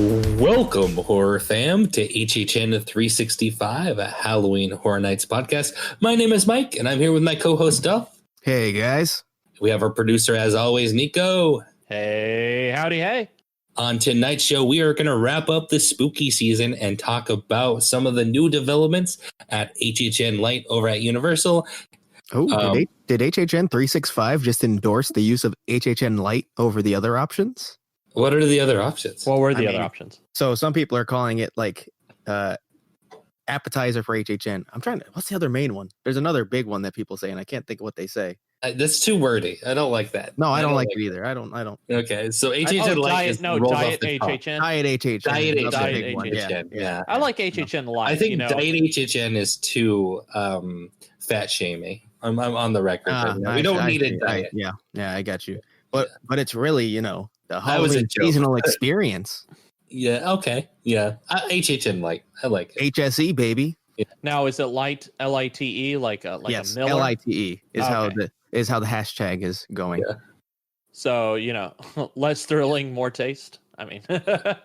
Welcome, Horror Fam, to HHN 365, a Halloween Horror Nights podcast. My name is Mike, and I'm here with my co-host, Duff. Hey, guys. We have our producer, as always, Nico. Hey, howdy, hey. On tonight's show, we are going to wrap up the spooky season and talk about some of the new developments at HHN Lite over at Universal. Oh, did HHN 365 just endorse the use of HHN Lite over the other options? What are the other options? What were the other options? So some people are calling it like appetizer for HHN. What's the other main one? There's another big one that people say, and I can't think of what they say. That's too wordy. I don't like that. No, I don't like it either. I don't. Okay, so HHN Lite is Diet HHN. Diet HHN. Diet HHN. Yeah. I like HHN Lite. I think Diet HHN is too fat shaming. I'm on the record. Right now. We don't need a diet. Yeah, I got you. But it's really, the Halloween seasonal experience. Yeah. Okay. Yeah. HHN Lite. I like it. HSE, baby. Yeah. Now, is it Lite, Lite, like yes, a Miller? Lite is how the hashtag is going. Yeah. So less thrilling, more taste. I mean, that's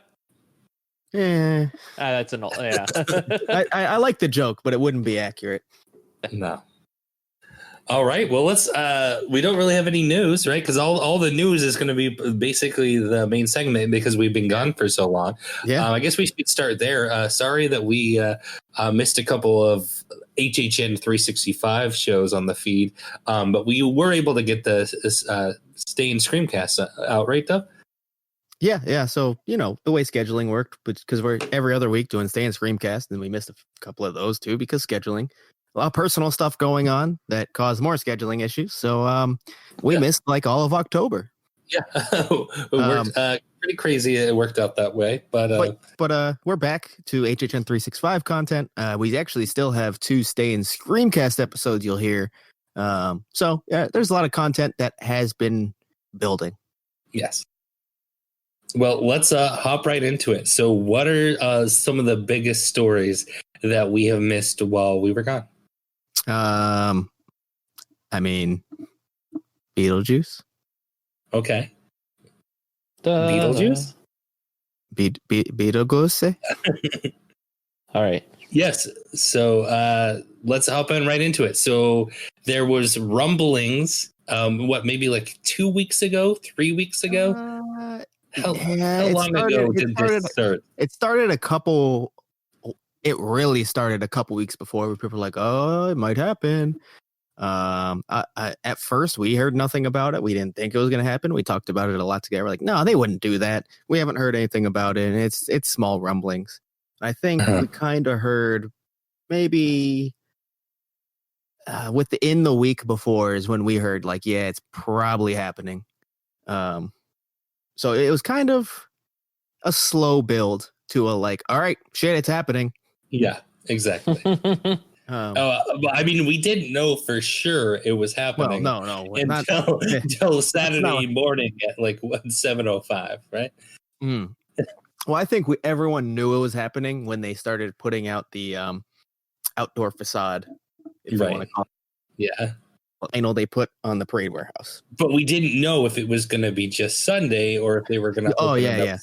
an yeah. I like the joke, but it wouldn't be accurate. No. All right. Well, let's. We don't really have any news, right? Because all the news is going to be basically the main segment because we've been gone for so long. Yeah. I guess we should start there. Sorry that we missed a couple of HHN 365 shows on the feed, but we were able to get the Stay in Screamcast out, right, Dub? Yeah. So the way scheduling worked, because we're every other week doing Stay in Screamcast, and we missed a couple of those too because scheduling. A lot of personal stuff going on that caused more scheduling issues. So we missed like all of October. Yeah, it worked pretty crazy. It worked out that way, but we're back to HHN 365 content. We actually still have 2 Stay in Screamcast episodes you'll hear. So there's a lot of content that has been building. Yes. Well, let's hop right into it. So what are some of the biggest stories that we have missed while we were gone? I mean, Beetlejuice. Okay. Beetlejuice? Beetlejuice? All right. Yes. So let's hop in right into it. So there was rumblings, maybe like 2 weeks ago, 3 weeks ago? How long ago did this start? It really started a couple weeks before where people were like, oh, it might happen. At first, we heard nothing about it. We didn't think it was going to happen. We talked about it a lot together. We're like, no, they wouldn't do that. We haven't heard anything about it. And it's small rumblings. I think we kind of heard maybe within the week before is when we heard like, yeah, it's probably happening. So it was kind of a slow build to a like, all right, shit, it's happening. Yeah, exactly. I mean, we didn't know for sure it was happening. Well, no, until Saturday morning at like 7:05, right? Well, I think everyone knew it was happening when they started putting out the outdoor facade. If you want to call it. Yeah. I know they put on the Parade Warehouse, but we didn't know if it was going to be just Sunday or if they were going to. Oh yeah.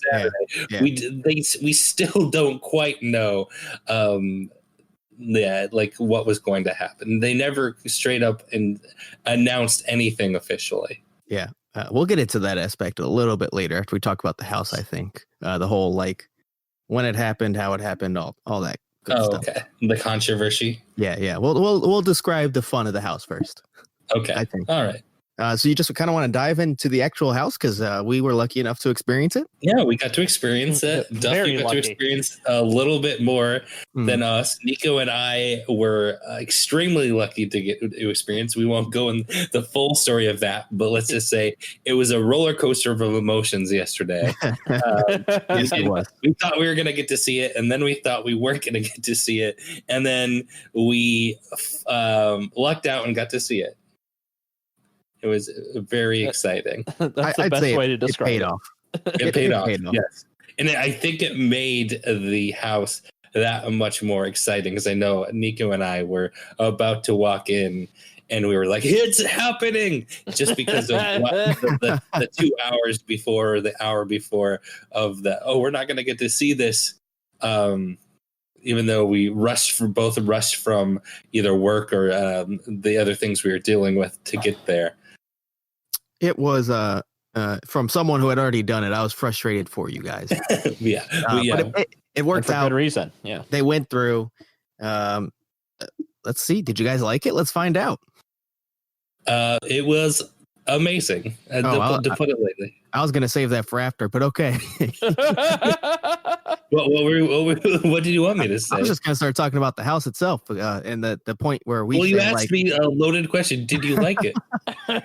We still don't quite know. Like what was going to happen. They never straight up and announced anything officially. Yeah, we'll get into that aspect a little bit later after we talk about the house. I think the whole like when it happened, how it happened, all that. Good stuff. Okay. The controversy. Yeah. We'll describe the fun of the house first. Okay. I think. All right. So you just kind of want to dive into the actual house because we were lucky enough to experience it. Yeah, we got to experience it. Duffy got to experience a little bit more than us. Nico and I were extremely lucky to get to experience. We won't go in the full story of that, but let's just say it was a roller coaster of emotions yesterday. Yes, it was. We thought we were going to get to see it, and then we thought we weren't going to get to see it, and then we lucked out and got to see it. It was very exciting. That's the best way to describe it. Paid off. It paid off, yes. And I think it made the house that much more exciting because I know Nico and I were about to walk in and we were like, it's happening, just because of the 2 hours before, or the hour before of the, we're not going to get to see this. Even though we rushed from either work or the other things we were dealing with to get there. It was from someone who had already done it. I was frustrated for you guys. But it worked out. For good reason. Yeah, they went through. Let's see. Did you guys like it? Let's find out. It was amazing. To put it lightly. I was gonna save that for after, but okay. What did you want me to say? I was just gonna start talking about the house itself, and the point where we. Well, you asked me a loaded question. Did you like it? I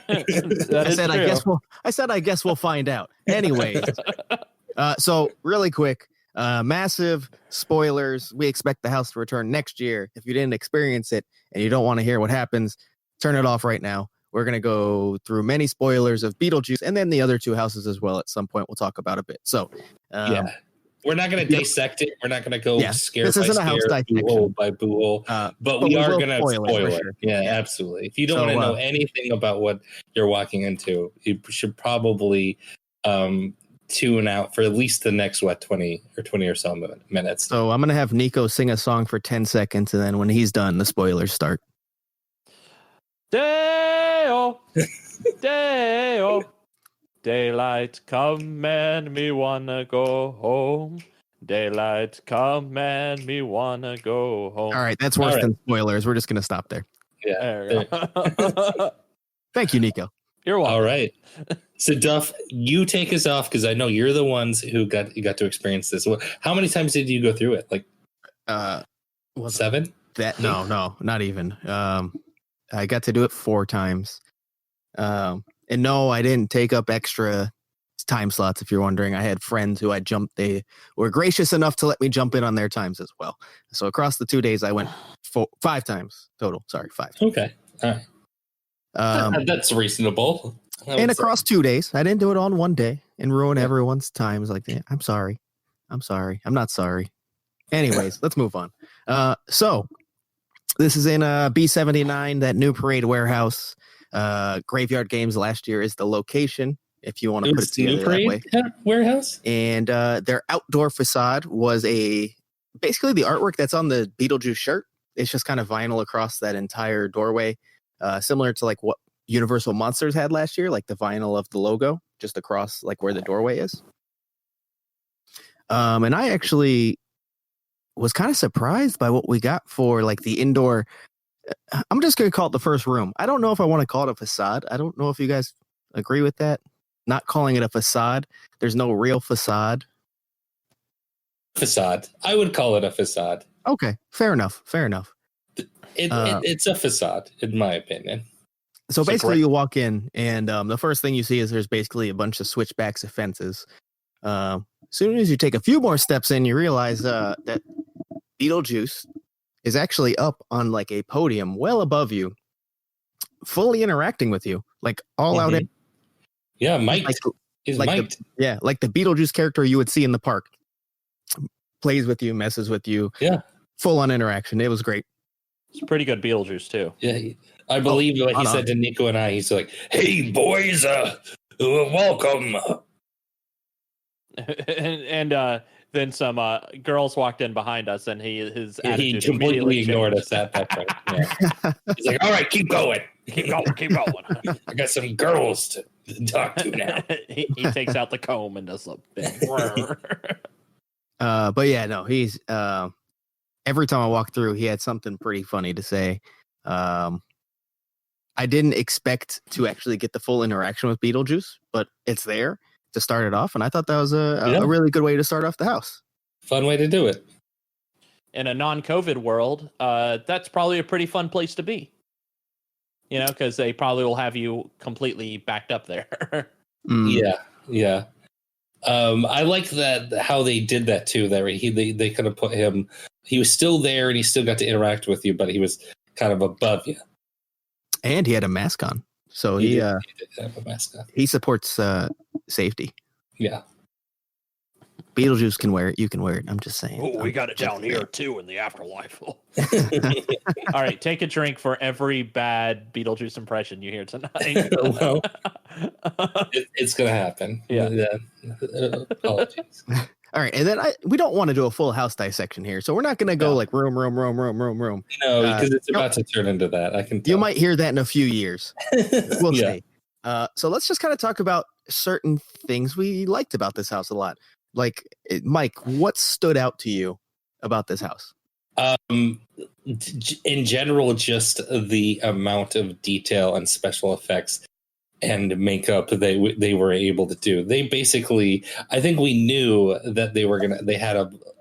said, I guess we'll find out. Anyways, so really quick, massive spoilers. We expect the house to return next year. If you didn't experience it and you don't want to hear what happens, turn it off right now. We're going to go through many spoilers of Beetlejuice and then the other two houses as well. At some point, we'll talk about a bit. So, we're not going to dissect it. We're not going to go scare by scare, boo-hole by boo-hole. But we are going to spoil it. Sure. Yeah, absolutely. If you don't want to know anything about what you're walking into, you should probably tune out for at least the next 20 or so minutes. So I'm going to have Nico sing a song for 10 seconds, and then when he's done, the spoilers start. Day-o, day-o, daylight come and me wanna go home. Daylight come and me wanna go home. All right, that's worse than spoilers. We're just gonna stop there. Yeah. There we go. Thank you, Nico. You're welcome. All right. So Duff, you take us off because I know you're the ones who got to experience this. How many times did you go through it? Like 7? No, not even. I got to do it 4 times. And no, I didn't take up extra time slots. If you're wondering, I had friends who they were gracious enough to let me jump in on their times as well. So across the 2 days, I went 5 times total. Sorry, 5. Okay. All right. That's reasonable. And across 2 days, I didn't do it on one day and ruin everyone's times like that. I'm sorry. I'm not sorry. Anyways, let's move on. So this is in B79, that new parade warehouse. Graveyard Games last year is the location, if you want to put it together that way. Warehouse? And their outdoor facade was basically the artwork that's on the Beetlejuice shirt. It's just kind of vinyl across that entire doorway, similar to like what Universal Monsters had last year, like the vinyl of the logo just across like where the doorway is. And I actually was kind of surprised by what we got for like the indoor. I'm just going to call it the first room. I don't know if I want to call it a facade. I don't know if you guys agree with that. Not calling it a facade. There's no real facade. Facade. I would call it a facade. Okay. Fair enough. It's a facade, in my opinion. So basically you walk in and the first thing you see is there's basically a bunch of switchbacks of fences. As soon as you take a few more steps in, you realize that Beetlejuice is actually up on like a podium well above you, fully interacting with you, like all out. Yeah, mic'd. He's mic'd. Like the Beetlejuice character you would see in the park. Plays with you, messes with you. Yeah. Full on interaction. It was great. It's pretty good Beetlejuice too. Yeah, I believe what he said to Nico and I. He's like, "Hey boys, welcome." and then some girls walked in behind us, and his attitude he completely ignored us at that point. Yeah. He's like, "All right, keep going. Keep going. I got some girls to talk to now." he takes out the comb and does a big. But yeah, no, he's every time I walked through, he had something pretty funny to say. I didn't expect to actually get the full interaction with Beetlejuice, but it's there to start it off, and I thought that was a really good way to start off the house. Fun way to do it. In a non-COVID world, that's probably a pretty fun place to be. You know, because they probably will have you completely backed up there. Yeah. I like that how they did that too. That they could have put him. He was still there, and he still got to interact with you, but he was kind of above you. And he had a mask on, so he did have a mask on. He supports safety. Yeah. Beetlejuice can wear it. You can wear it. I'm just saying. Oh, we got it down here too in the afterlife. All right, take a drink for every bad Beetlejuice impression you hear tonight. Well, it's gonna happen. Yeah. Apologies. All right, and then we don't want to do a full house dissection here, so we're not going to go like room. No, because it's about to turn into that. I can tell. You might hear that in a few years. We'll see. So let's just kind of talk about certain things we liked about this house a lot. Like, Mike, what stood out to you about this house? In general, just the amount of detail and special effects and makeup they were able to do. They basically, I think we knew that they had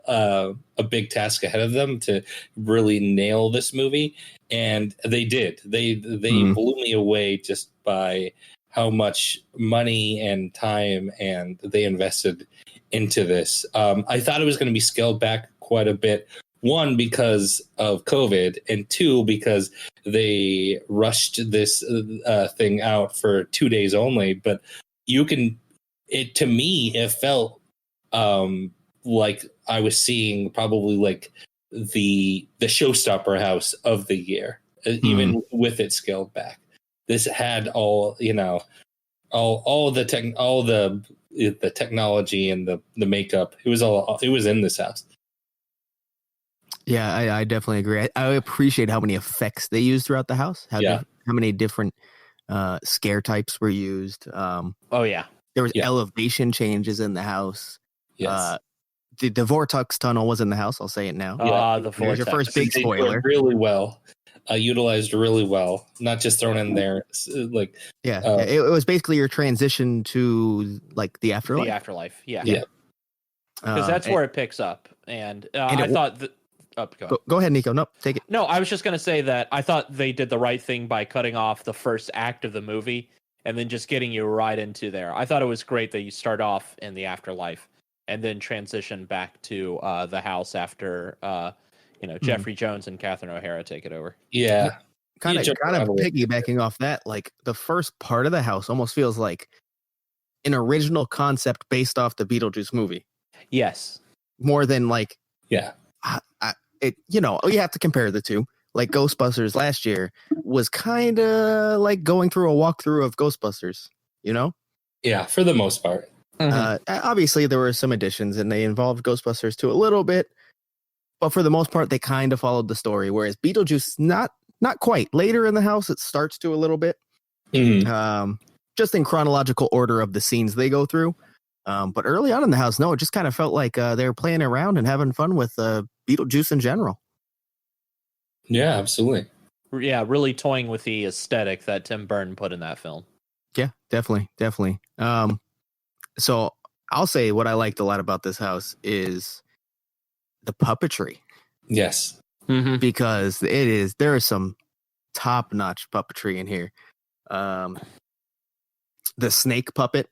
a big task ahead of them to really nail this movie, and they did. They blew me away just by how much money and time and they invested into this. I thought it was going to be scaled back quite a bit. One, because of COVID, and two, because they rushed this thing out for 2 days only. But to me, it felt like I was seeing probably like the showstopper house of the year, even with it scaled back. This had all the technology and the makeup. It was in this house. Yeah, I definitely agree. I appreciate how many effects they used throughout the house. How many different scare types were used. There was elevation changes in the house. Yes. The vortex tunnel was in the house. I'll say it now. The vortex. Your first big spoiler. Really well. Utilized really well. Not just thrown in there. It was basically your transition to like the afterlife. The afterlife. Yeah. Because that's where it picks up. And I thought that. Go ahead, Nico. No, take it. No, I was just going to say that I thought they did the right thing by cutting off the first act of the movie and then just getting you right into there. I thought it was great that you start off in the afterlife and then transition back to the house after Jeffrey Jones and Catherine O'Hara take it over. Yeah. Kind of piggybacking off that, like the first part of the house almost feels like an original concept based off the Beetlejuice movie. Yes. More than like, you have to compare the two. Like Ghostbusters last year was kind of like going through a walkthrough of Ghostbusters, Yeah, for the most part. Obviously, there were some additions and they involved Ghostbusters to a little bit, but for the most part, they kind of followed the story. Whereas Beetlejuice, not quite. Later in the house, it starts to a little bit, just in chronological order of the scenes they go through. But early on in the house, no, it just kind of felt like they were playing around and having fun with Beetlejuice in general. Yeah, absolutely. Yeah, really toying with the aesthetic that Tim Burton put in that film. Yeah, definitely. So I'll say what I liked a lot about this house is the puppetry. Yes. Because there is some top-notch puppetry in here. The snake puppet,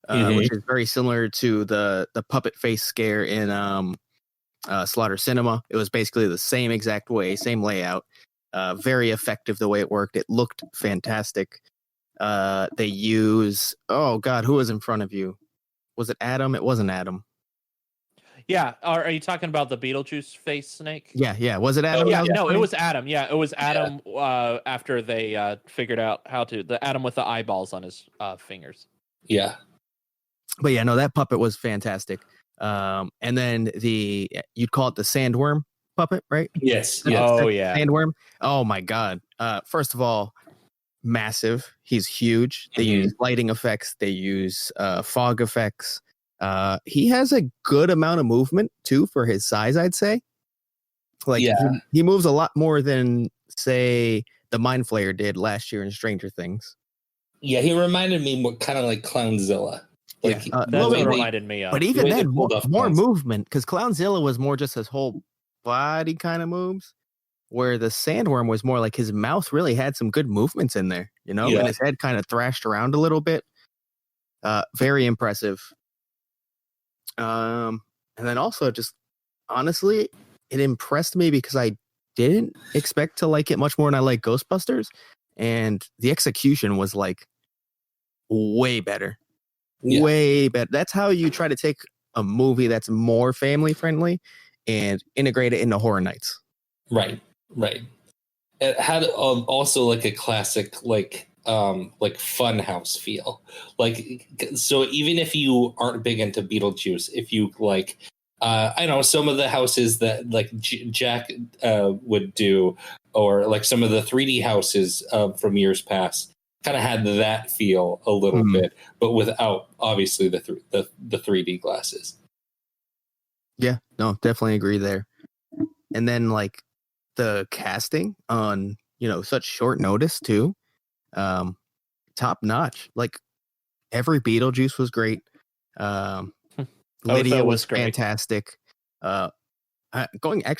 which is very similar to the puppet face scare in Slaughter Cinema. It was basically the same exact way, same layout. Very effective the way it worked. It looked fantastic. They use, oh God, who was in front of you? Was it Adam? It wasn't Adam. Yeah. Are you talking about the Beetlejuice face snake? Yeah. Was it Adam? No, it was Adam. Yeah, it was Adam after they figured out how to, the Adam with the eyeballs on his fingers. Yeah. But yeah, no, that puppet was fantastic. And then you'd call it the sandworm puppet, right? Yes. Sandworm. Oh my God. First of all, massive. He's huge. They use lighting effects. They use fog effects. He has a good amount of movement too for his size, I'd say. Like he moves a lot more than say the Mind Flayer did last year in Stranger Things. Yeah, he reminded me kind of like Clownzilla. That's what it reminded me of. But even then, more movement, because Clownzilla was more just his whole body kind of moves, where the sandworm was more like his mouth really had some good movements in there, and his head kind of thrashed around a little bit. Very impressive. And then also just honestly, it impressed me because I didn't expect to like it much more than I like Ghostbusters, and the execution was like way better. Way better. That's how you try to take a movie that's more family friendly and integrate it into Horror Nights. Right. It had also like a classic like fun house feel. Like, so even if you aren't big into Beetlejuice, if you like, I know some of the houses that like Jack would do, or like some of the 3D houses from years past, kind of had that feel a little bit, but without obviously the 3D glasses. Yeah, no, definitely agree there. And then like the casting on, such short notice too, top notch. Like every Beetlejuice was great. Lydia was fantastic. Going back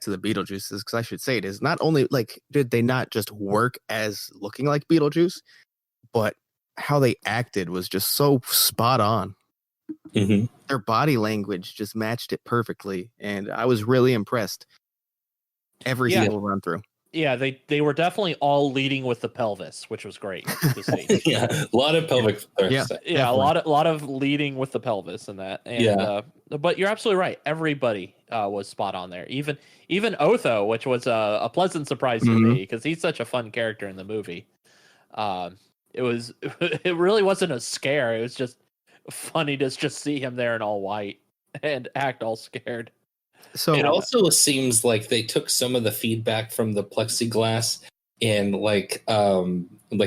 to the Beetlejuices, because I should say it is not only like did they not just work as looking like Beetlejuice, but how they acted was just so spot on. Mm-hmm. Their body language just matched it perfectly, and I was really impressed. Every single run through. Yeah, they were definitely all leading with the pelvis, which was great to see. Yeah, a lot of pelvic. Yeah, a lot of leading with the pelvis in that. And, but you're absolutely right. Everybody was spot on there. Even Otho, which was a pleasant surprise to me because he's such a fun character in the movie. It really wasn't a scare. It was just funny to just see him there in all white and act all scared. So it also seems like they took some of the feedback from the plexiglass in like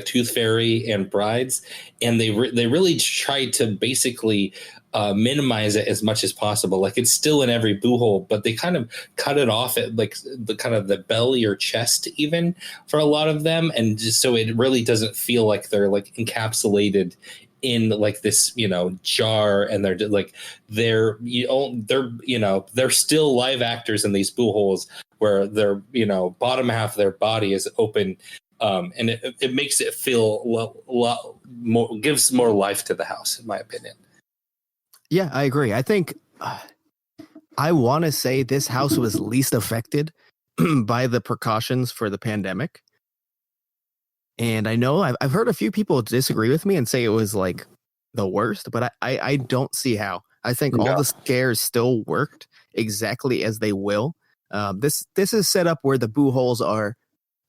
Tooth Fairy and Brides, and they really tried to basically minimize it as much as possible. Like it's still in every boo hole, but they kind of cut it off at like the kind of the belly or chest even for a lot of them, and just so it really doesn't feel like they're like encapsulated in like this, jar, and they're still live actors in these boo holes where their bottom half of their body is open, and it makes it feel a lot more, gives more life to the house, in my opinion. Yeah, I agree. I think I want to say this house was least affected by the precautions for the pandemic. And I know I've heard a few people disagree with me and say it was like the worst, but I don't see how. I think all the scares still worked exactly as they will. This is set up where the boo holes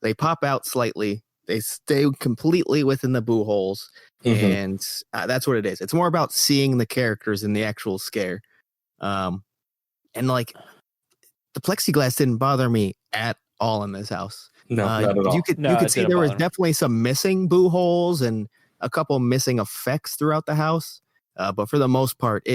they pop out slightly, they stay completely within the boo holes, and that's what it is. It's more about seeing the characters in the actual scare. And like the plexiglass didn't bother me at all in this house. No, not at all. You could see there was definitely some missing boo holes and a couple missing effects throughout the house. But for the most part,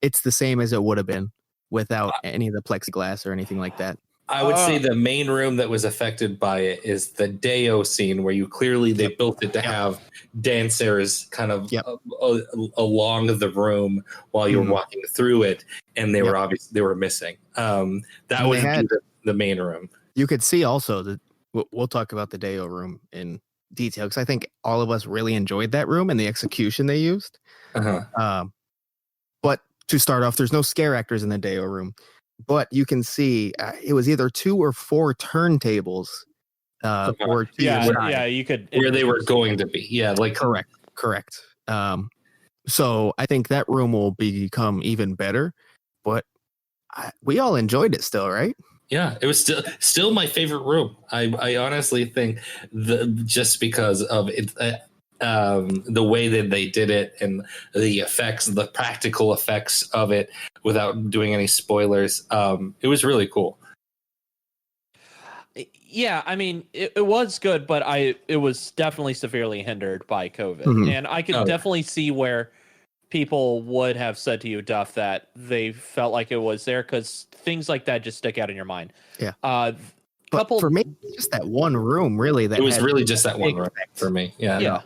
it's the same as it would have been without any of the plexiglass or anything like that. I would say the main room that was affected by it is the Deo scene, where they built it to have dancers kind of along the room while you're walking through it, and they were missing. That was the main room. You could see also that we'll talk about the Deo room in detail, because I think all of us really enjoyed that room and the execution they used. But to start off, there's no scare actors in the Deo room, but you can see it was either 2 or 4 turntables. Or you could where they were going to be. Yeah, like correct. So I think that room will become even better. But we all enjoyed it still, right? Yeah, it was still my favorite room. I honestly think just because of it, the way that they did it and the effects, the practical effects of it, without doing any spoilers, it was really cool. Yeah, I mean, it was good, but it was definitely severely hindered by COVID, and I could definitely see where people would have said to you, Duff, that they felt like it was there because things like that just stick out in your mind. Yeah. But for me, just that one room, really. That it was really just that one room for me. Yeah. Yeah.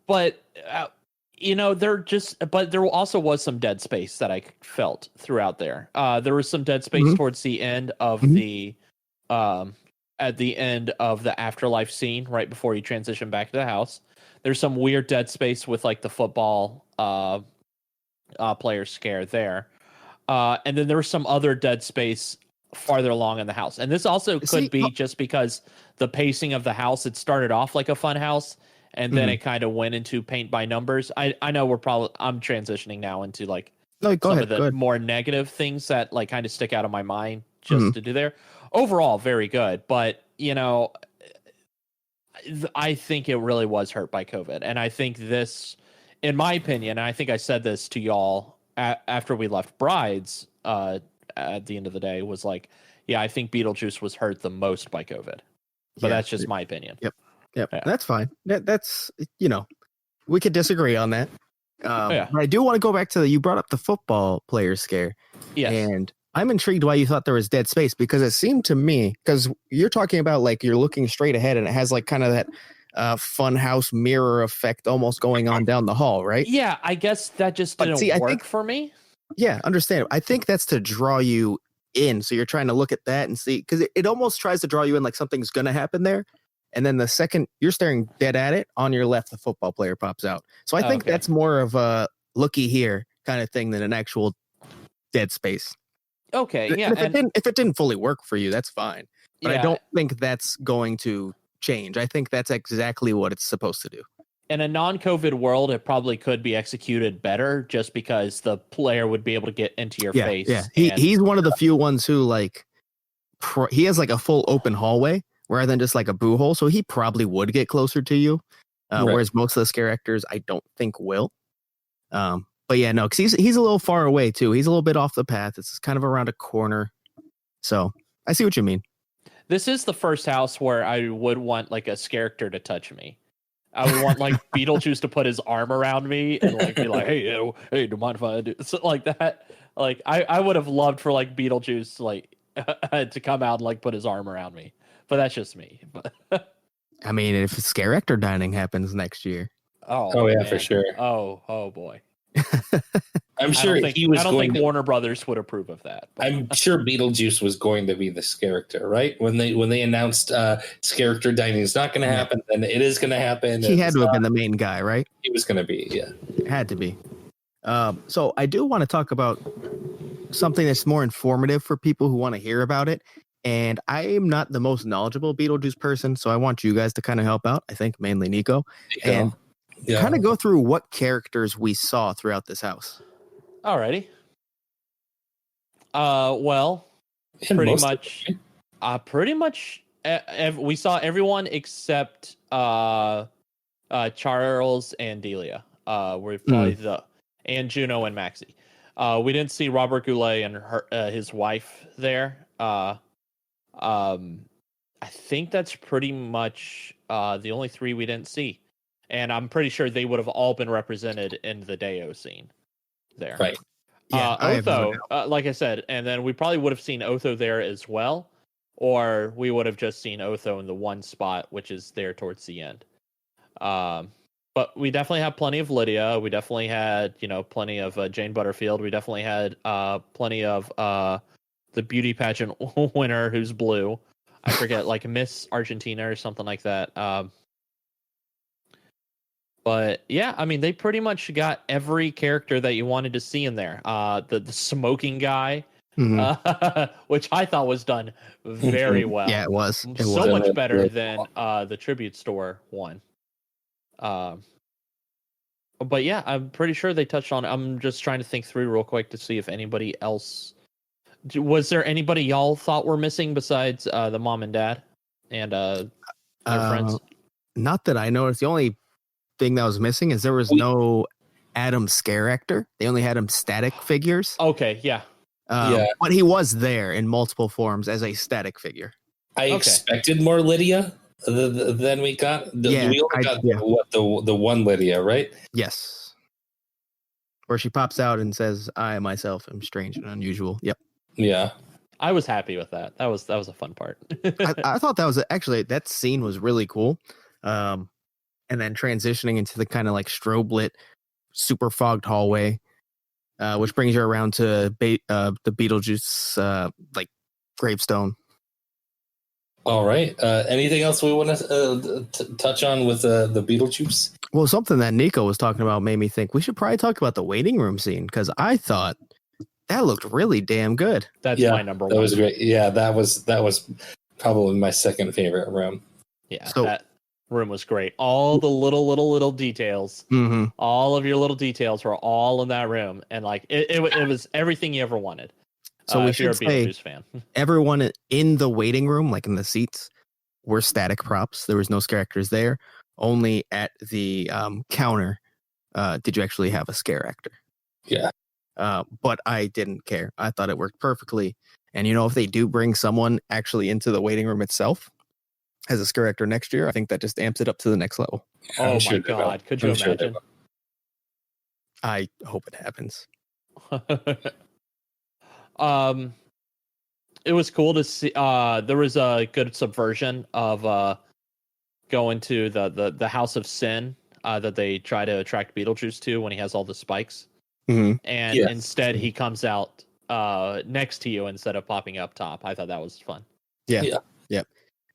But but there also was some dead space that I felt throughout there. There was some dead space towards the end of the at the end of the afterlife scene, right before you transition back to the house. There's some weird dead space with like the football player scare there. And then there was some other dead space farther along in the house. And this also could be just because the pacing of the house, it started off like a fun house, and then it kind of went into paint by numbers. I know I'm transitioning now into like No, go some ahead. of the more negative things that like kind of stick out of my mind just to do there. Overall, very good, but I think it really was hurt by COVID, and I think this, in my opinion, and I think I said this to y'all after we left Brides at the end of the day, was like, yeah, I think Beetlejuice was hurt the most by COVID, but that's just my opinion. Yep. Yeah. That's fine. That's we could disagree on that. But I do want to go back to you brought up the football player scare. Yes. And I'm intrigued why you thought there was dead space, because it seemed to me, because you're talking about like you're looking straight ahead and it has like kind of that fun house mirror effect almost going on down the hall, right? Yeah, I guess that just didn't work for me. Yeah, understand. I think that's to draw you in. So you're trying to look at that and see, because it almost tries to draw you in like something's going to happen there. And then the second you're staring dead at it, on your left, the football player pops out. So I think that's more of a looky here kind of thing than an actual dead space. Okay, yeah. And if it didn't fully work for you, that's fine. But I don't think that's going to change. I think that's exactly what it's supposed to do. In a non-COVID world, it probably could be executed better just because the player would be able to get into your face. Yeah, he's one of the few ones who like he has like a full open hallway rather than just like a boo hole. So he probably would get closer to you. Whereas most of the scare actors, I don't think will. But yeah, no, because he's a little far away too. He's a little bit off the path. It's kind of around a corner. So I see what you mean. This is the first house where I would want like a character to touch me. I would want like Beetlejuice to put his arm around me and like be like, hey, do you mind if I do something like that? Like I would have loved for like Beetlejuice like to come out and like put his arm around me. But that's just me. I mean, if scare actor dining happens next year. Oh yeah, man. For sure. Oh boy. I'm sure I don't think Warner Brothers would approve of that. But. I'm sure Beetlejuice was going to be this character, right? When they announced character dining is not going to happen, then it is going to happen. He had to have been the main guy, right? He was going to be, yeah. It had to be. So I do want to talk about something that's more informative for people who want to hear about it. And I am not the most knowledgeable Beetlejuice person, so I want you guys to kind of help out. I think mainly Nico. And kind of go through what characters we saw throughout this house. Alrighty. Well, pretty much we saw everyone except Charles and Delia. We're probably and Juno and Maxie. We didn't see Robert Goulet and his wife there. I think that's pretty much the only three we didn't see. And I'm pretty sure they would have all been represented in the Deo scene there. Right. Yeah, Otho, like I said, and then we probably would have seen Otho there as well, or we would have just seen Otho in the one spot, which is there towards the end. But we definitely have plenty of Lydia. We definitely had, plenty of Jane Butterfield. We definitely had plenty of the beauty pageant winner who's blue. I forget, like Miss Argentina or something like that. But yeah, I mean, they pretty much got every character that you wanted to see in there. The smoking guy, which I thought was done very well. Yeah, it was. Much better than the tribute store one. But yeah, I'm pretty sure they touched on it. I'm just trying to think through real quick to see if anybody else. Was there anybody y'all thought were missing besides the mom and dad and their friends? Not that I noticed. The only thing that was missing is there was no Adam scare actor. They only had him static figures. Okay, yeah. But he was there in multiple forms as a static figure. I expected more Lydia than we got. We only got the one Lydia, right? Yes. Where she pops out and says, "I myself am strange and unusual." Yep. Yeah. I was happy with that. That was a fun part. I thought that was actually that scene was really cool. And then transitioning into the kind of like strobe lit, super fogged hallway, which brings you around to the Beetlejuice like gravestone. All right. Anything else we want to touch on with the Beetlejuice? Well, something that Nico was talking about made me think we should probably talk about the waiting room scene, because I thought that looked really damn good. That's my number one. That was great. Yeah, that was probably my second favorite room. Yeah. So room was great. All the little details, all of your little details were all in that room, and like it was everything you ever wanted. So we if you're a should say Beetlejuice fan, everyone in the waiting room, like in the seats, were static props. There was no characters there. Only at the counter did you actually have a scare actor. Yeah. But I didn't care. I thought it worked perfectly. And if they do bring someone actually into the waiting room itself as a scare actor next year, I think that just amps it up to the next level. Oh my God! Could you imagine? I hope it happens. It was cool to see. There was a good subversion of going to the House of Sin that they try to attract Beetlejuice to when he has all the spikes, and instead he comes out next to you instead of popping up top. I thought that was fun. Yeah.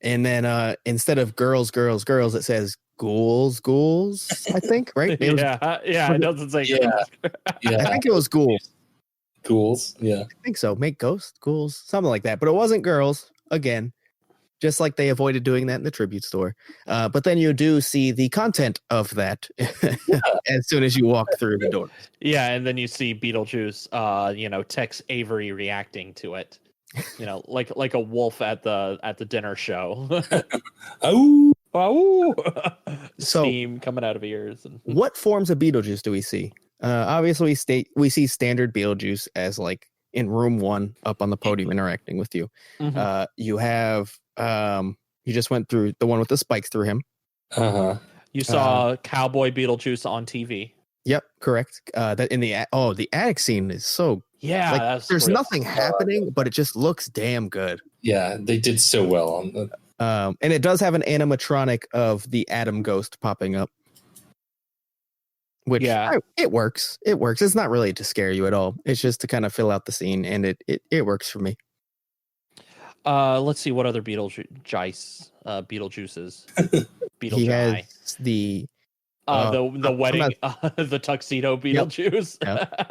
And then instead of girls, it says ghouls, I think, right? It doesn't say ghouls. I think it was ghouls. Yeah. I think so. Make ghosts, ghouls, something like that. But it wasn't girls, again, just like they avoided doing that in the tribute store. But then you do see the content of that as soon as you walk through the door. Yeah, and then you see Beetlejuice, Tex Avery reacting to it. Like a wolf at the dinner show. Oh, steam coming out of ears. What forms of Beetlejuice do we see? Obviously, we see standard Beetlejuice as like in room 1 up on the podium interacting with you. You have you just went through the one with the spikes through him. You saw Cowboy Beetlejuice on TV. Yep, correct. That in the attic scene is so there's nothing happening, but it just looks damn good. Yeah, they did so well on the. And it does have an animatronic of the Adam Ghost popping up, which it works. It works. It's not really to scare you at all. It's just to kind of fill out the scene, and it works for me. Let's see what other Beetlejuices. He has the wedding, the tuxedo Beetlejuice.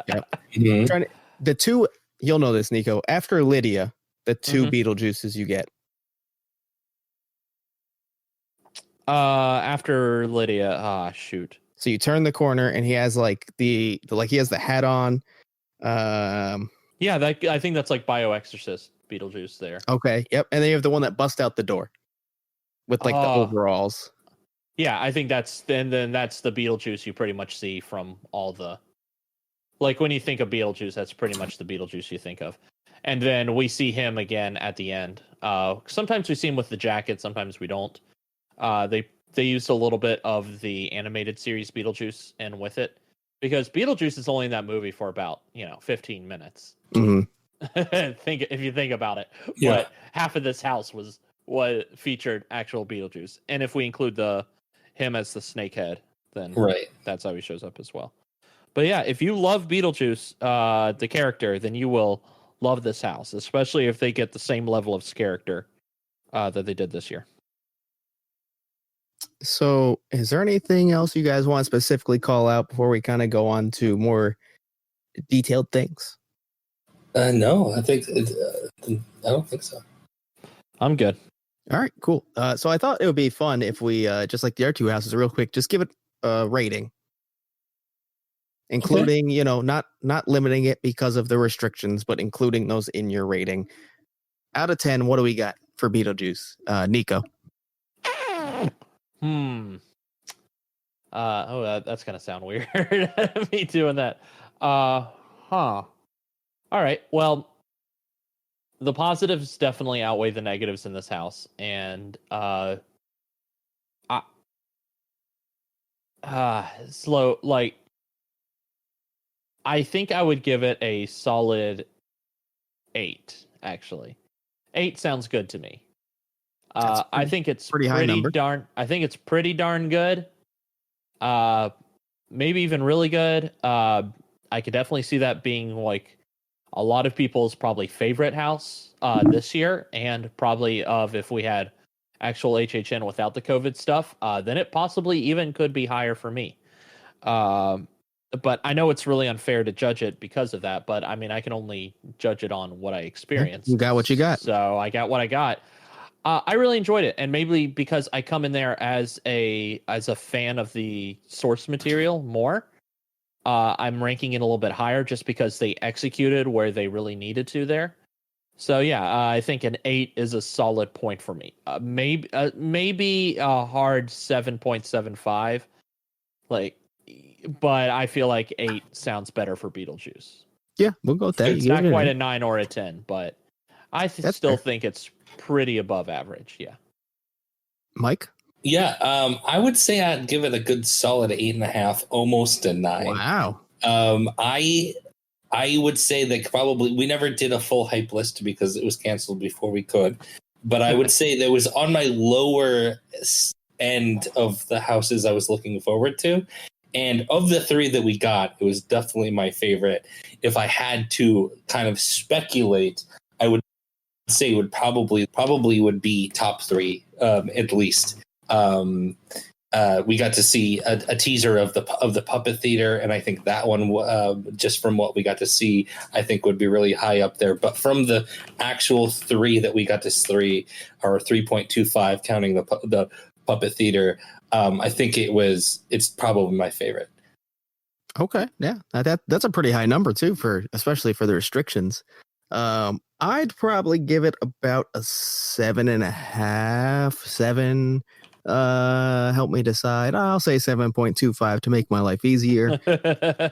Yep. The two, you'll know this, Nico. After Lydia, the two Beetlejuices you get. After Lydia, shoot. So you turn the corner, and he has like he has the hat on. I think that's like Bioexorcist Beetlejuice there. Okay, yep. And then you have the one that busts out the door with like the overalls. Yeah, I think that's the Beetlejuice you pretty much see from all the. Like when you think of Beetlejuice, that's pretty much the Beetlejuice you think of. And then we see him again at the end. Sometimes we see him with the jacket, sometimes we don't. They used a little bit of the animated series Beetlejuice in with it, because Beetlejuice is only in that movie for about 15 minutes. If you think about it, but half of this house was what featured actual Beetlejuice, and if we include him as the snakehead, then that's how he shows up as well. But yeah, if you love Beetlejuice, the character, then you will love this house, especially if they get the same level of character that they did this year. So is there anything else you guys want to specifically call out before we kind of go on to more detailed things? No, I don't think so. I'm good. All right, cool. So I thought it would be fun if we, just like the other two houses, real quick, just give it a rating. Including, not limiting it because of the restrictions, but including those in your rating. Out of 10, what do we got for Beetlejuice? Nico. That's gonna sound weird. Me doing that. All right. Well, the positives definitely outweigh the negatives in this house, and I think I would give it a solid 8. Actually, 8 sounds good to me. I think it's pretty high number. I think it's pretty darn good. Maybe even really good. I could definitely see that being like a lot of people's probably favorite house this year, and probably if we had actual HHN without the COVID stuff, then it possibly even could be higher for me. But I know it's really unfair to judge it because of that. But I mean, I can only judge it on what I experienced. You got what you got. So I got what I got. I really enjoyed it, and maybe because I come in there as a fan of the source material more, I'm ranking it a little bit higher just because they executed where they really needed to there. So yeah, I think an 8 is a solid point for me. Maybe a hard 7.75, like, but I feel like 8 sounds better for Beetlejuice. Yeah, we'll go with that. It's not quite a 9 or a 10, but I still think it's pretty above average. Yeah. Mike? Yeah, I would say I'd give it a good solid 8.5, almost a 9. Wow. I would say that probably we never did a full hype list because it was canceled before we could. But I would say that was on my lower end of the houses I was looking forward to. And of the 3 that we got, it was definitely my favorite. If I had to kind of speculate, I would say it would probably would be top 3 at least. We got to see a teaser of the puppet theater, and I think that one, just from what we got to see, I think would be really high up there. But from the actual 3 that we got to 3.25, counting the puppet theater, I think it's probably my favorite. Okay, yeah, that's a pretty high number too, especially for the restrictions. I'd probably give it about a 7.5, 7. Help me decide. I'll say 7.25 to make my life easier. I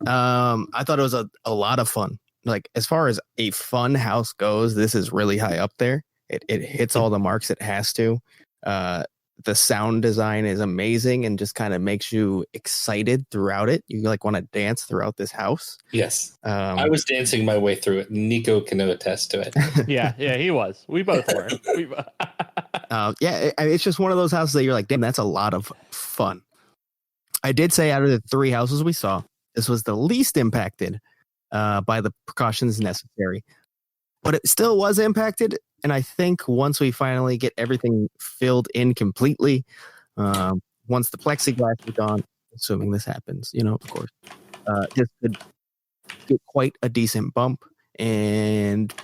thought it was a lot of fun. Like, as far as a fun house goes, this is really high up there. It hits all the marks it has to. The sound design is amazing and just kind of makes you excited throughout it. You like want to dance throughout this house. Yes. I was dancing my way through it. Nico can attest to it. Yeah, he was. We both were. It's just one of those houses that you're like, damn, that's a lot of fun. I did say out of the 3 houses we saw, this was the least impacted by the precautions necessary. But it still was impacted. And I think once we finally get everything filled in completely, once the plexiglass is gone, assuming this happens, of course, this could get quite a decent bump. And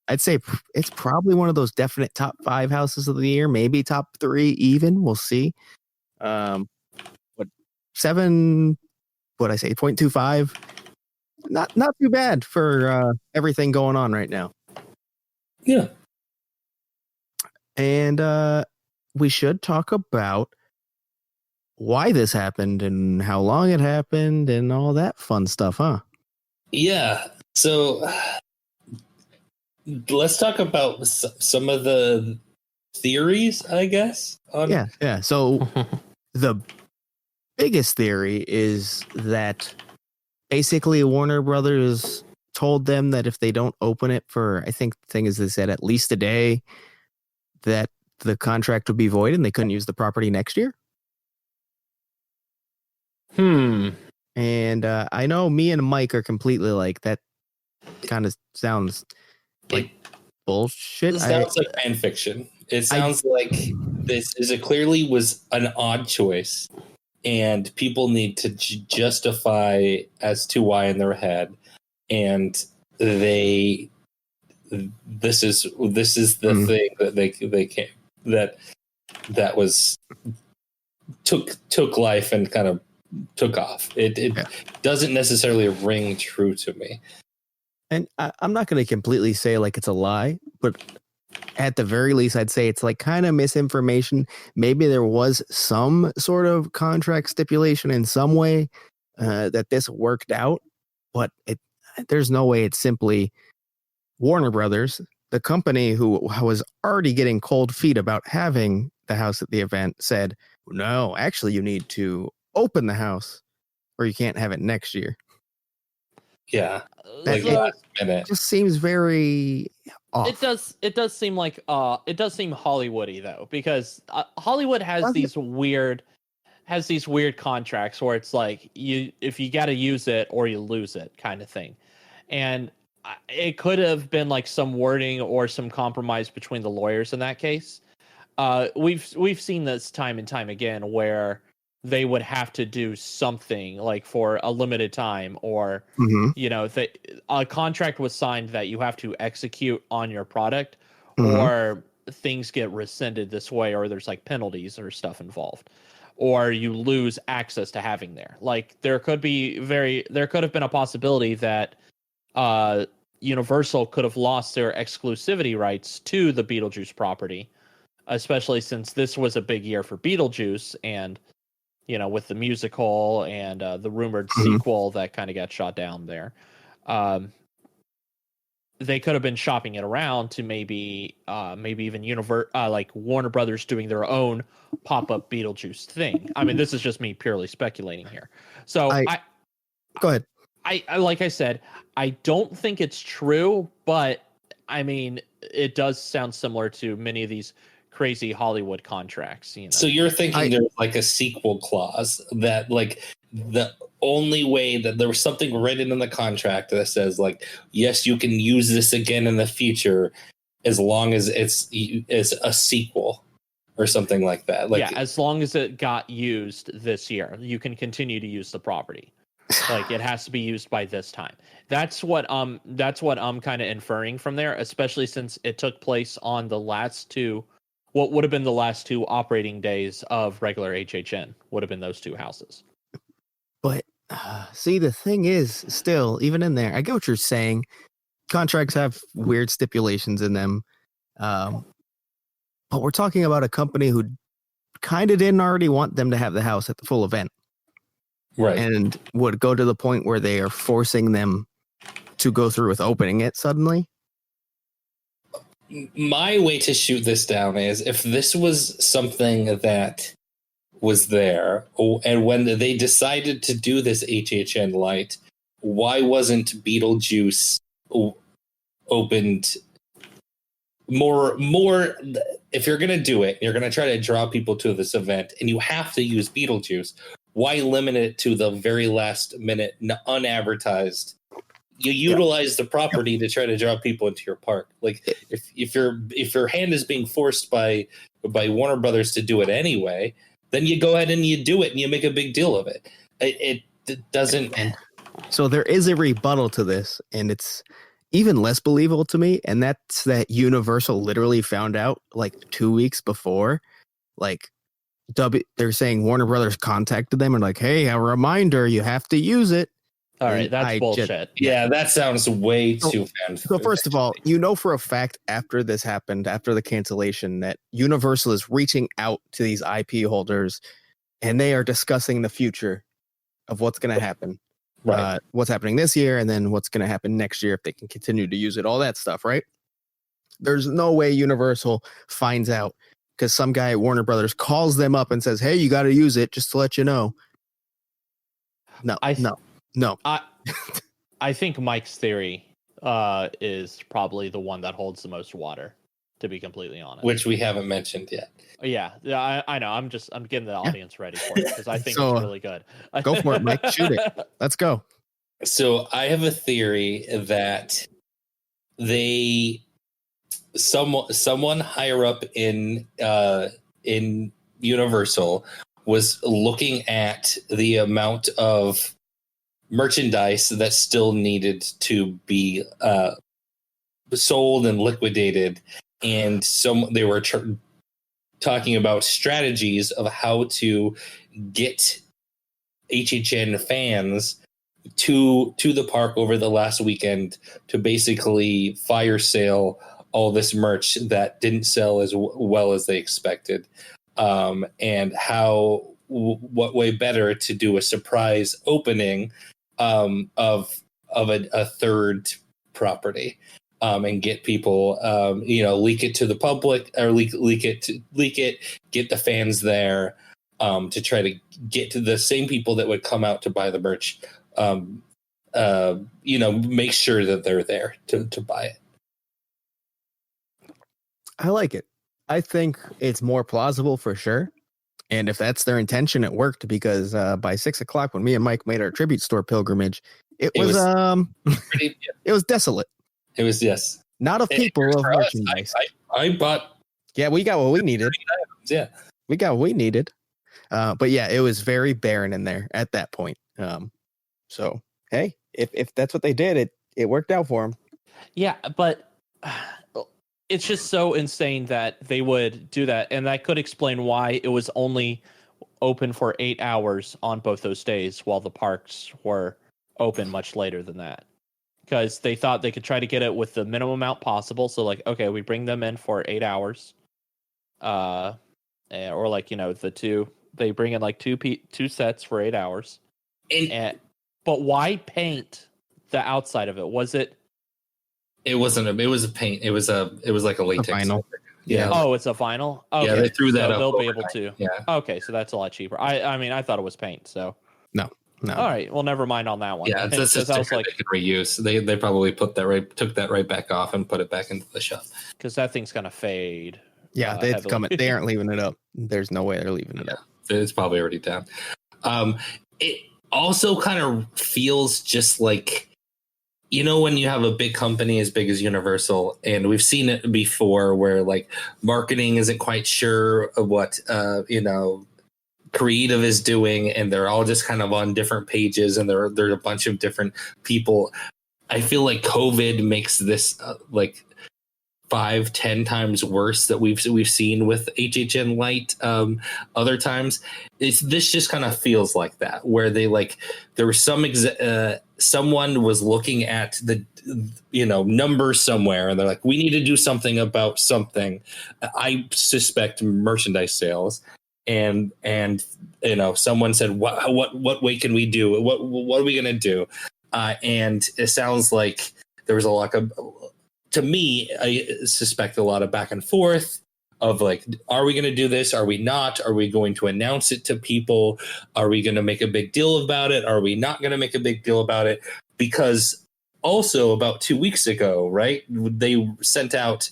I'd say it's probably one of those definite top 5 houses of the year, maybe top 3 even. We'll see. But 7, what I say, 0.25, not too bad for everything going on right now. Yeah. And we should talk about why this happened and how long it happened and all that fun stuff, huh? Yeah. So let's talk about some of the theories, I guess. Yeah. So the biggest theory is that basically Warner Brothers told them that if they don't open it for, I think the thing is they said at least a day, that the contract would be void and they couldn't use the property next year. And I know me and Mike are completely like, that kind of sounds like bullshit. It sounds like fan fiction. It sounds like this clearly was an odd choice, and people need to justify as to why in their head, and this is the thing that they came that was took life and kind of took off. It doesn't necessarily ring true to me. And I'm not going to completely say like it's a lie, but at the very least, I'd say it's like kind of misinformation. Maybe there was some sort of contract stipulation in some way that this worked out, but there's no way it's simply Warner Brothers, the company who was already getting cold feet about having the house at the event, said, no, actually, you need to open the house or you can't have it next year. Yeah. It just seems very off. It does seem like Hollywoody though, because Hollywood has these weird contracts where it's like if you got to use it or you lose it kind of thing. And it could have been like some wording or some compromise between the lawyers in that case. We've seen this time and time again where they would have to do something like for a limited time, or a contract was signed that you have to execute on your product, or things get rescinded this way, or there's like penalties or stuff involved, or you lose access to having there. Like there could have been a possibility that Universal could have lost their exclusivity rights to the Beetlejuice property, especially since this was a big year for Beetlejuice, and with the musical and the rumored sequel that kind of got shot down there. They could have been shopping it around to maybe even like Warner Brothers doing their own pop-up Beetlejuice thing. I mean, this is just me purely speculating here. So go ahead. I like I said, I don't think it's true, but I mean, it does sound similar to many of these crazy Hollywood contracts. So you're thinking there's like a sequel clause that like the only way that there was something written in the contract that says like, yes, you can use this again in the future as long as it's a sequel or something like that. Like, yeah, as long as it got used this year, you can continue to use the property. Like it has to be used by this time. That's what I'm kind of inferring from there, especially since it took place on the last two, what would have been the last two operating days of regular HHN would have been those two houses. But see, the thing is, still, even in there, I get what you're saying. Contracts have weird stipulations in them. But we're talking about a company who kind of didn't already want them to have the house at the full event. Right. And would go to the point where they are forcing them to go through with opening it suddenly. My way to shoot this down is if this was something that was there, and when they decided to do this HHN Lite, why wasn't Beetlejuice opened more? If you're going to do it, you're going to try to draw people to this event, and you have to use Beetlejuice. Why limit it to the very last minute, unadvertised? You utilize the property to try to draw people into your park. Like if your hand is being forced by Warner Brothers to do it anyway, then you go ahead and you do it and you make a big deal of it. It doesn't. So there is a rebuttal to this, and it's even less believable to me. And that's that Universal literally found out like 2 weeks before, like they're saying Warner Brothers contacted them and like, hey, a reminder, you have to use it. All right, that's bullshit. Yeah, that sounds way too fancy. So first of all, for a fact after this happened, after the cancellation, that Universal is reaching out to these IP holders and they are discussing the future of what's going to happen. Right. What's happening this year and then what's going to happen next year if they can continue to use it, all that stuff, right? There's no way Universal finds out because some guy at Warner Brothers calls them up and says, hey, you got to use it just to let you know. No. I think Mike's theory is probably the one that holds the most water, to be completely honest. Which we haven't mentioned yet. Yeah, I know. I'm getting the audience ready for it because I think it's really good. Go for it, Mike. Shoot it. Let's go. So I have a theory that someone higher up in Universal was looking at the amount of merchandise that still needed to be sold and liquidated, and they were talking about strategies of how to get HHN fans to the park over the last weekend to basically fire sale all this merch that didn't sell as well as they expected, and what way better to do a surprise opening of a third property, and get people, leak it to the public or leak it, get the fans there, to try to get to the same people that would come out to buy the merch, make sure that they're there to buy it. I like it. I think it's more plausible for sure. And if that's their intention, it worked because by 6 o'clock, when me and Mike made our tribute store pilgrimage, it was it was desolate. It was, yes, not of people, of merchandise. I bought. Yeah, we got what we needed. Yeah, we got what we needed. But yeah, it was very barren in there at that point. So hey, if that's what they did, it worked out for them. Yeah, but it's just so insane that they would do that, and that could explain why it was only open for 8 hours on both those days, while the parks were open much later than that. Because they thought they could try to get it with the minimum amount possible. So like, okay, we bring them in for 8 hours, or like they bring in like two sets for 8 hours. But why paint the outside of it? Was it? It wasn't. It was a paint. It was like a latex. Vinyl. Yeah. Oh, it's a vinyl. Okay. Yeah, they threw that up. They'll be able to. Yeah. Okay, so that's a lot cheaper. I mean, I thought it was paint. So No. All right. Well, never mind on that one. Yeah, that's just like they could reuse. They probably took that right back off and put it back into the shop because that thing's gonna fade. Yeah, it's coming. They aren't leaving it up. There's no way they're leaving it up. It's probably already down. It also kind of feels just like, when you have a big company as big as Universal, and we've seen it before where like marketing isn't quite sure of what, creative is doing, and they're all just kind of on different pages, and there are a bunch of different people. I feel like COVID makes this like 5-10 times worse that we've seen with HHN Lite other times. This just kind of feels like that, where they like there was someone was looking at the numbers somewhere, and they're like, we need to do something about something. I suspect merchandise sales. And someone said, what way can we do? What are we gonna do? And it sounds like there was a lot of, to me, I suspect a lot of back and forth of like, are we going to do this? Are we not? Are we going to announce it to people? Are we going to make a big deal about it? Are we not going to make a big deal about it? Because also about 2 weeks ago, right, they sent out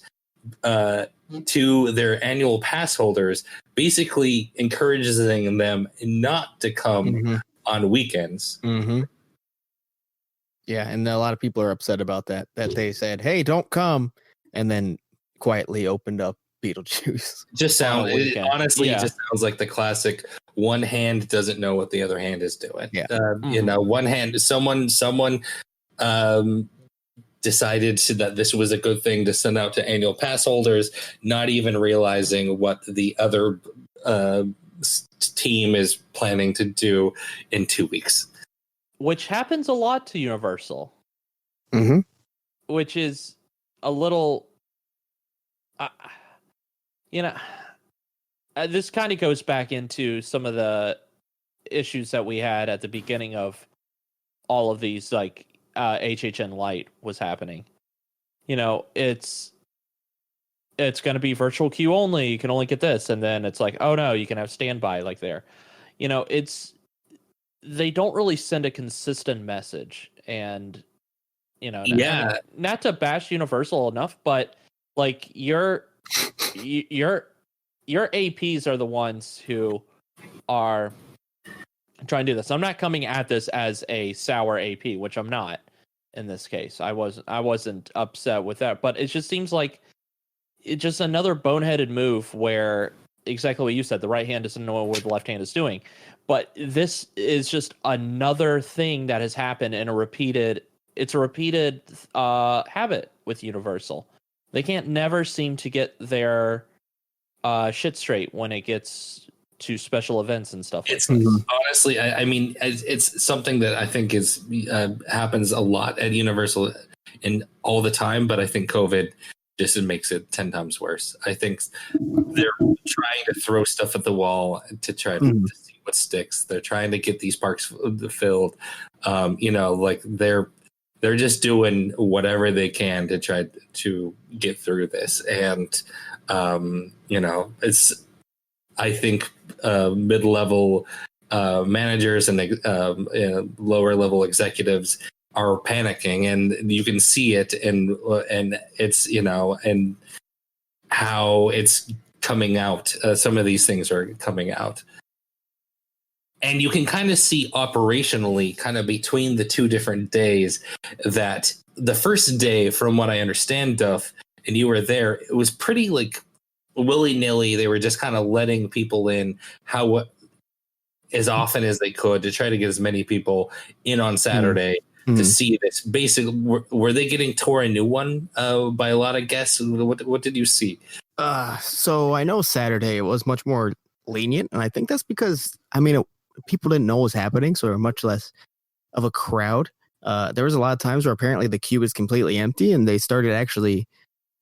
to their annual pass holders, basically encouraging them not to come on weekends. Mm-hmm. Yeah, and a lot of people are upset about that they said, hey, don't come, and then quietly opened up Beetlejuice. It just sounds like the classic one hand doesn't know what the other hand is doing. Yeah. One hand, someone decided that this was a good thing to send out to annual pass holders, not even realizing what the other team is planning to do in 2 weeks. Which happens a lot to Universal. Mm-hmm. Which is a little... this kind of goes back into some of the issues that we had at the beginning of all of these, like, HHN Lite was happening. It's going to be virtual queue only. You can only get this, and then it's like, oh no, you can have standby like there. They don't really send a consistent message, and not to bash Universal enough, but like your APs are the ones who are trying to do this. I'm not coming at this as a sour AP, which I'm not in this case. I wasn't upset with that, but it just seems like it's just another boneheaded move where exactly what you said, the right hand doesn't know what the left hand is doing. But this is just another thing that has happened in a repeated habit with Universal. They can't never seem to get their shit straight when it gets to special events and stuff. Honestly, I mean, it's something that I think happens a lot at Universal and all the time, but I think COVID just makes it 10 times worse. I think they're trying to throw stuff at the wall to try to see what sticks. They're trying to get these parks filled. Like they're just doing whatever they can to try to get through this. And, it's, I think, mid-level managers and lower level executives are panicking, and you can see it, and it's and how it's coming out. Some of these things are coming out, and you can kind of see operationally, kind of between the two different days, that the first day, from what I understand, Duff, and you were there, it was pretty like willy-nilly. They were just kind of letting people in as often as they could to try to get as many people in on Saturday. to see this. Basically, were they getting tore a new one by a lot of guests? What did you see? So I know Saturday it was much more lenient, and I think that's because people didn't know what was happening, so there were much less of a crowd. There was a lot of times where apparently the queue was completely empty, and they started actually.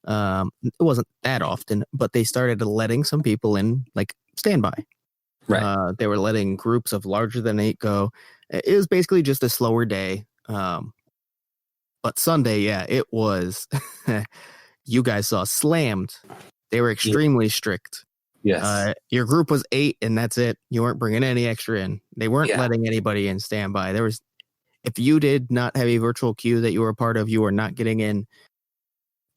It wasn't that often, but they started letting some people in, like standby. Right. They were letting groups of larger than 8 go. It was basically just a slower day. But Sunday, yeah, it was. You guys saw slammed. They were extremely strict. Yes. Your group was 8, and that's it. You weren't bringing any extra in. They weren't letting anybody in standby. If you did not have a virtual queue that you were a part of, you were not getting in.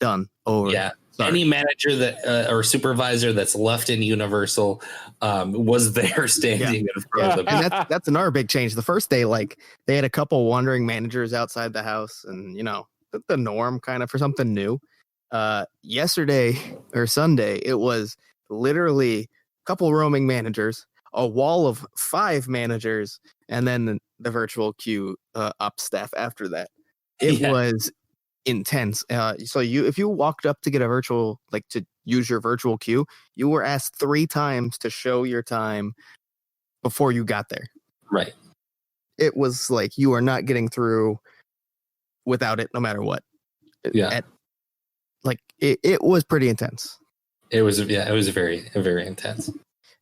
Done. Over. Yeah. Sorry. Any manager that or supervisor that's left in Universal was there standing in front of them. And that's another big change. The first day, like they had a couple wandering managers outside the house, and the norm kind of for something new. Yesterday or Sunday, it was literally a couple roaming managers, a wall of 5 managers, and then the virtual queue up staff after that. It was intense. So if you walked up to get a virtual, like to use your virtual queue, you were asked 3 times to show your time before you got there. Right. It was like you are not getting through without it, no matter what. Yeah. It was pretty intense. It was very intense.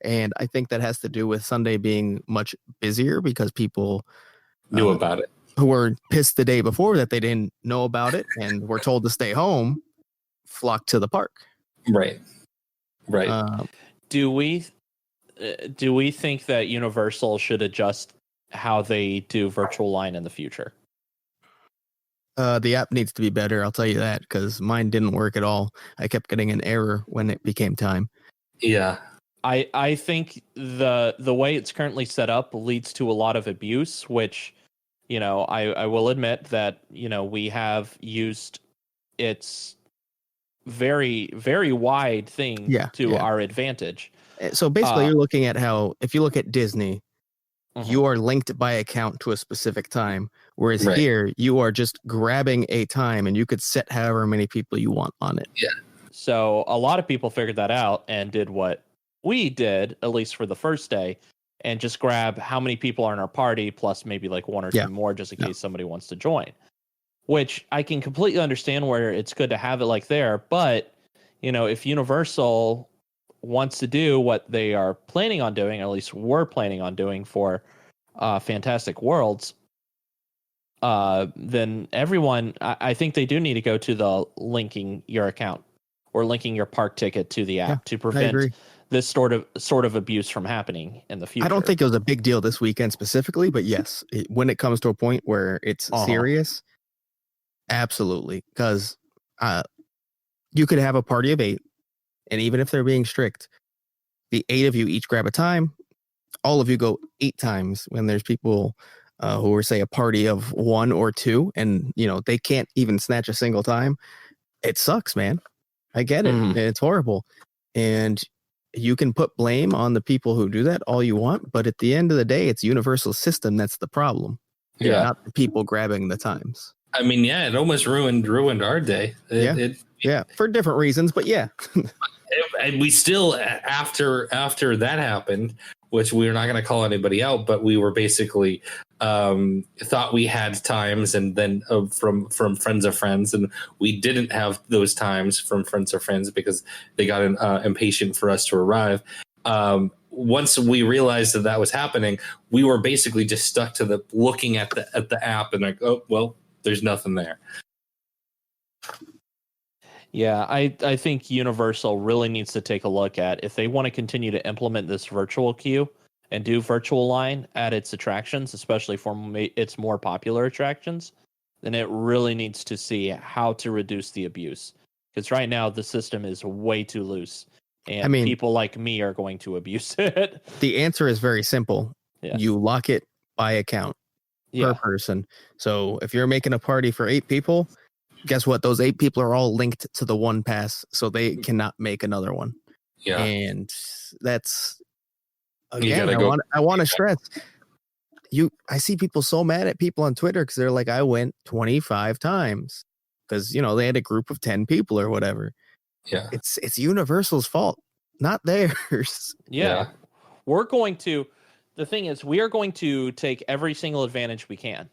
And I think that has to do with Sunday being much busier because people knew about it. Who were pissed the day before that they didn't know about it and were told to stay home, flocked to the park. Right. Do we think that Universal should adjust how they do virtual line in the future? The app needs to be better. I'll tell you that because mine didn't work at all. I kept getting an error when it became time. Yeah. I think the way it's currently set up leads to a lot of abuse, which, I will admit that, we have used its very, very wide thing to our advantage. So basically you're looking at how, if you look at Disney, you are linked by account to a specific time. Whereas here you are just grabbing a time and you could set however many people you want on it. Yeah. So a lot of people figured that out and did what we did, at least for the first day, and just grab how many people are in our party, plus maybe like 1 or 2 more, just in case somebody wants to join. Which I can completely understand where it's good to have it like there, but if Universal wants to do what they are planning on doing, or at least were planning on doing for Fantastic Worlds, then everyone, I think they do need to go to the linking your account or linking your park ticket to the app to prevent this sort of abuse from happening in the future. I don't think it was a big deal this weekend specifically, but yes, when it comes to a point where it's serious, absolutely. Because you could have a party of 8, and even if they're being strict, the 8 of you each grab a time, all of you go 8 times when there's people who are, say, a party of 1 or 2, and they can't even snatch a single time. It sucks, man. I get it. It's horrible. And you can put blame on the people who do that all you want, but at the end of the day, it's Universal's system that's the problem. Yeah. Not the people grabbing the times. I mean, it almost ruined our day. For different reasons, but and we still, after that happened, which we're not going to call anybody out, but we were basically thought we had times, and then from friends of friends, and we didn't have those times from friends of friends because they got impatient for us to arrive. Once we realized that was happening, we were basically just stuck to looking at the app and like, oh well, there's nothing there. Yeah, I think Universal really needs to take a look at if they want to continue to implement this virtual queue and do virtual line at its attractions, especially for its more popular attractions, then it really needs to see how to reduce the abuse. Because right now the system is way too loose, and people like me are going to abuse it. The answer is very simple. Yeah. You lock it by account per person. So if you're making a party for 8 people, guess what? Those 8 people are all linked to the one pass, so they cannot make another one. Yeah. And that's, again, I want to stress, I see people so mad at people on Twitter because they're like, I went 25 times because, you know, they had a group of 10 people or whatever. Yeah. It's Universal's fault, not theirs. Yeah. The thing is, we are going to take every single advantage we can.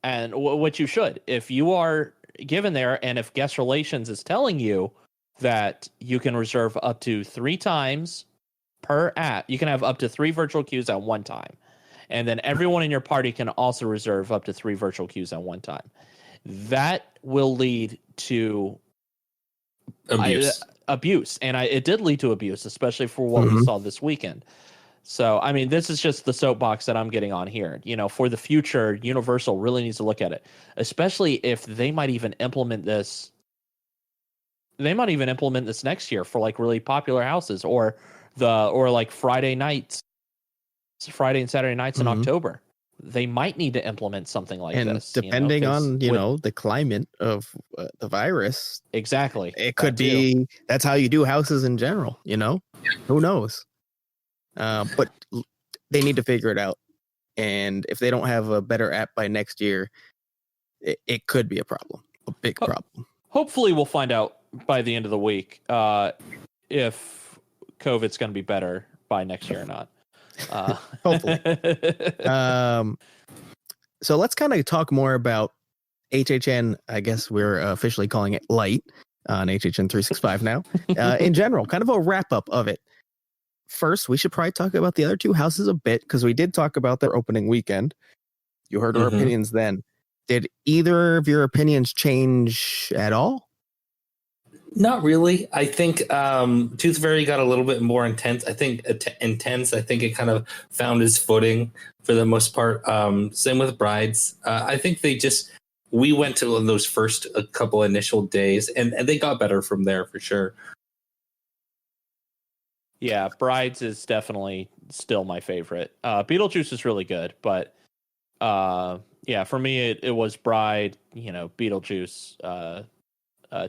And what you should, if you are given there, and if guest relations is telling you that you can reserve up to 3 times per app, you can have up to 3 virtual queues at one time. And then everyone in your party can also reserve up to 3 virtual queues at one time. That will lead to abuse. And it did lead to abuse, especially for what we saw this weekend. So, I mean, this is just the soapbox that I'm getting on here. You know, for the future, Universal really needs to look at it, especially if they might even implement this. They might even implement this next year for like really popular houses or like Friday and Saturday nights in October. They might need to implement something like this. Depending on, the climate of the virus. Exactly. It could be that's how you do houses in general, Who knows? But they need to figure it out. And if they don't have a better app by next year, it could be a problem, a big problem. Hopefully we'll find out by the end of the week if COVID's going to be better by next year or not. Hopefully. So let's kind of talk more about HHN. I guess we're officially calling it Lite on HHN 365 now. In general, kind of a wrap up of it. First, we should probably talk about the other 2 houses a bit because we did talk about their opening weekend. You heard our opinions then. Did either of your opinions change at all? Not really. I think Tooth Fairy got a little bit more intense. I think I think it kind of found its footing for the most part. Same with Brides. I think we went to those first couple initial days and they got better from there for sure. Yeah, Brides is definitely still my favorite. Beetlejuice is really good, but yeah, for me it was Bride, Beetlejuice,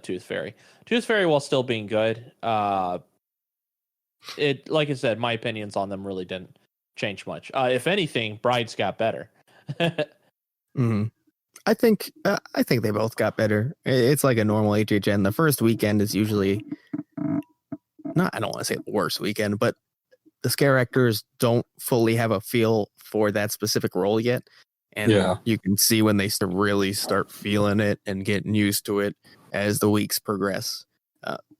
Tooth Fairy. Tooth Fairy, while still being good, it, like I said, my opinions on them really didn't change much. If anything, Brides got better. I think they both got better. It's like a normal HHN. The first weekend is usually I don't want to say the worst weekend, but the scare actors don't fully have a feel for that specific role yet. And you can see when they really start feeling it and getting used to it as the weeks progress.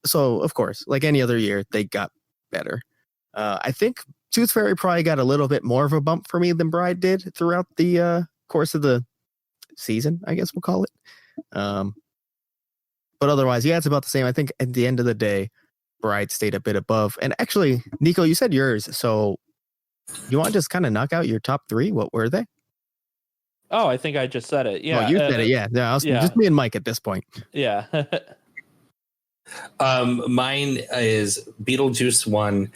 So, of course, like any other year, they got better. I think Tooth Fairy probably got a little bit more of a bump for me than Bride did throughout the course of the season, I guess we'll call it. But otherwise, it's about the same. I think at the end of the day, Bride stayed a bit above. And actually, Nico, you said yours. So you want to just kind of knock out your top 3? What were they? Oh, I think I just said it. Yeah. Oh, you said it. Yeah. Just me and Mike at this point. Yeah. Mine is Beetlejuice 1,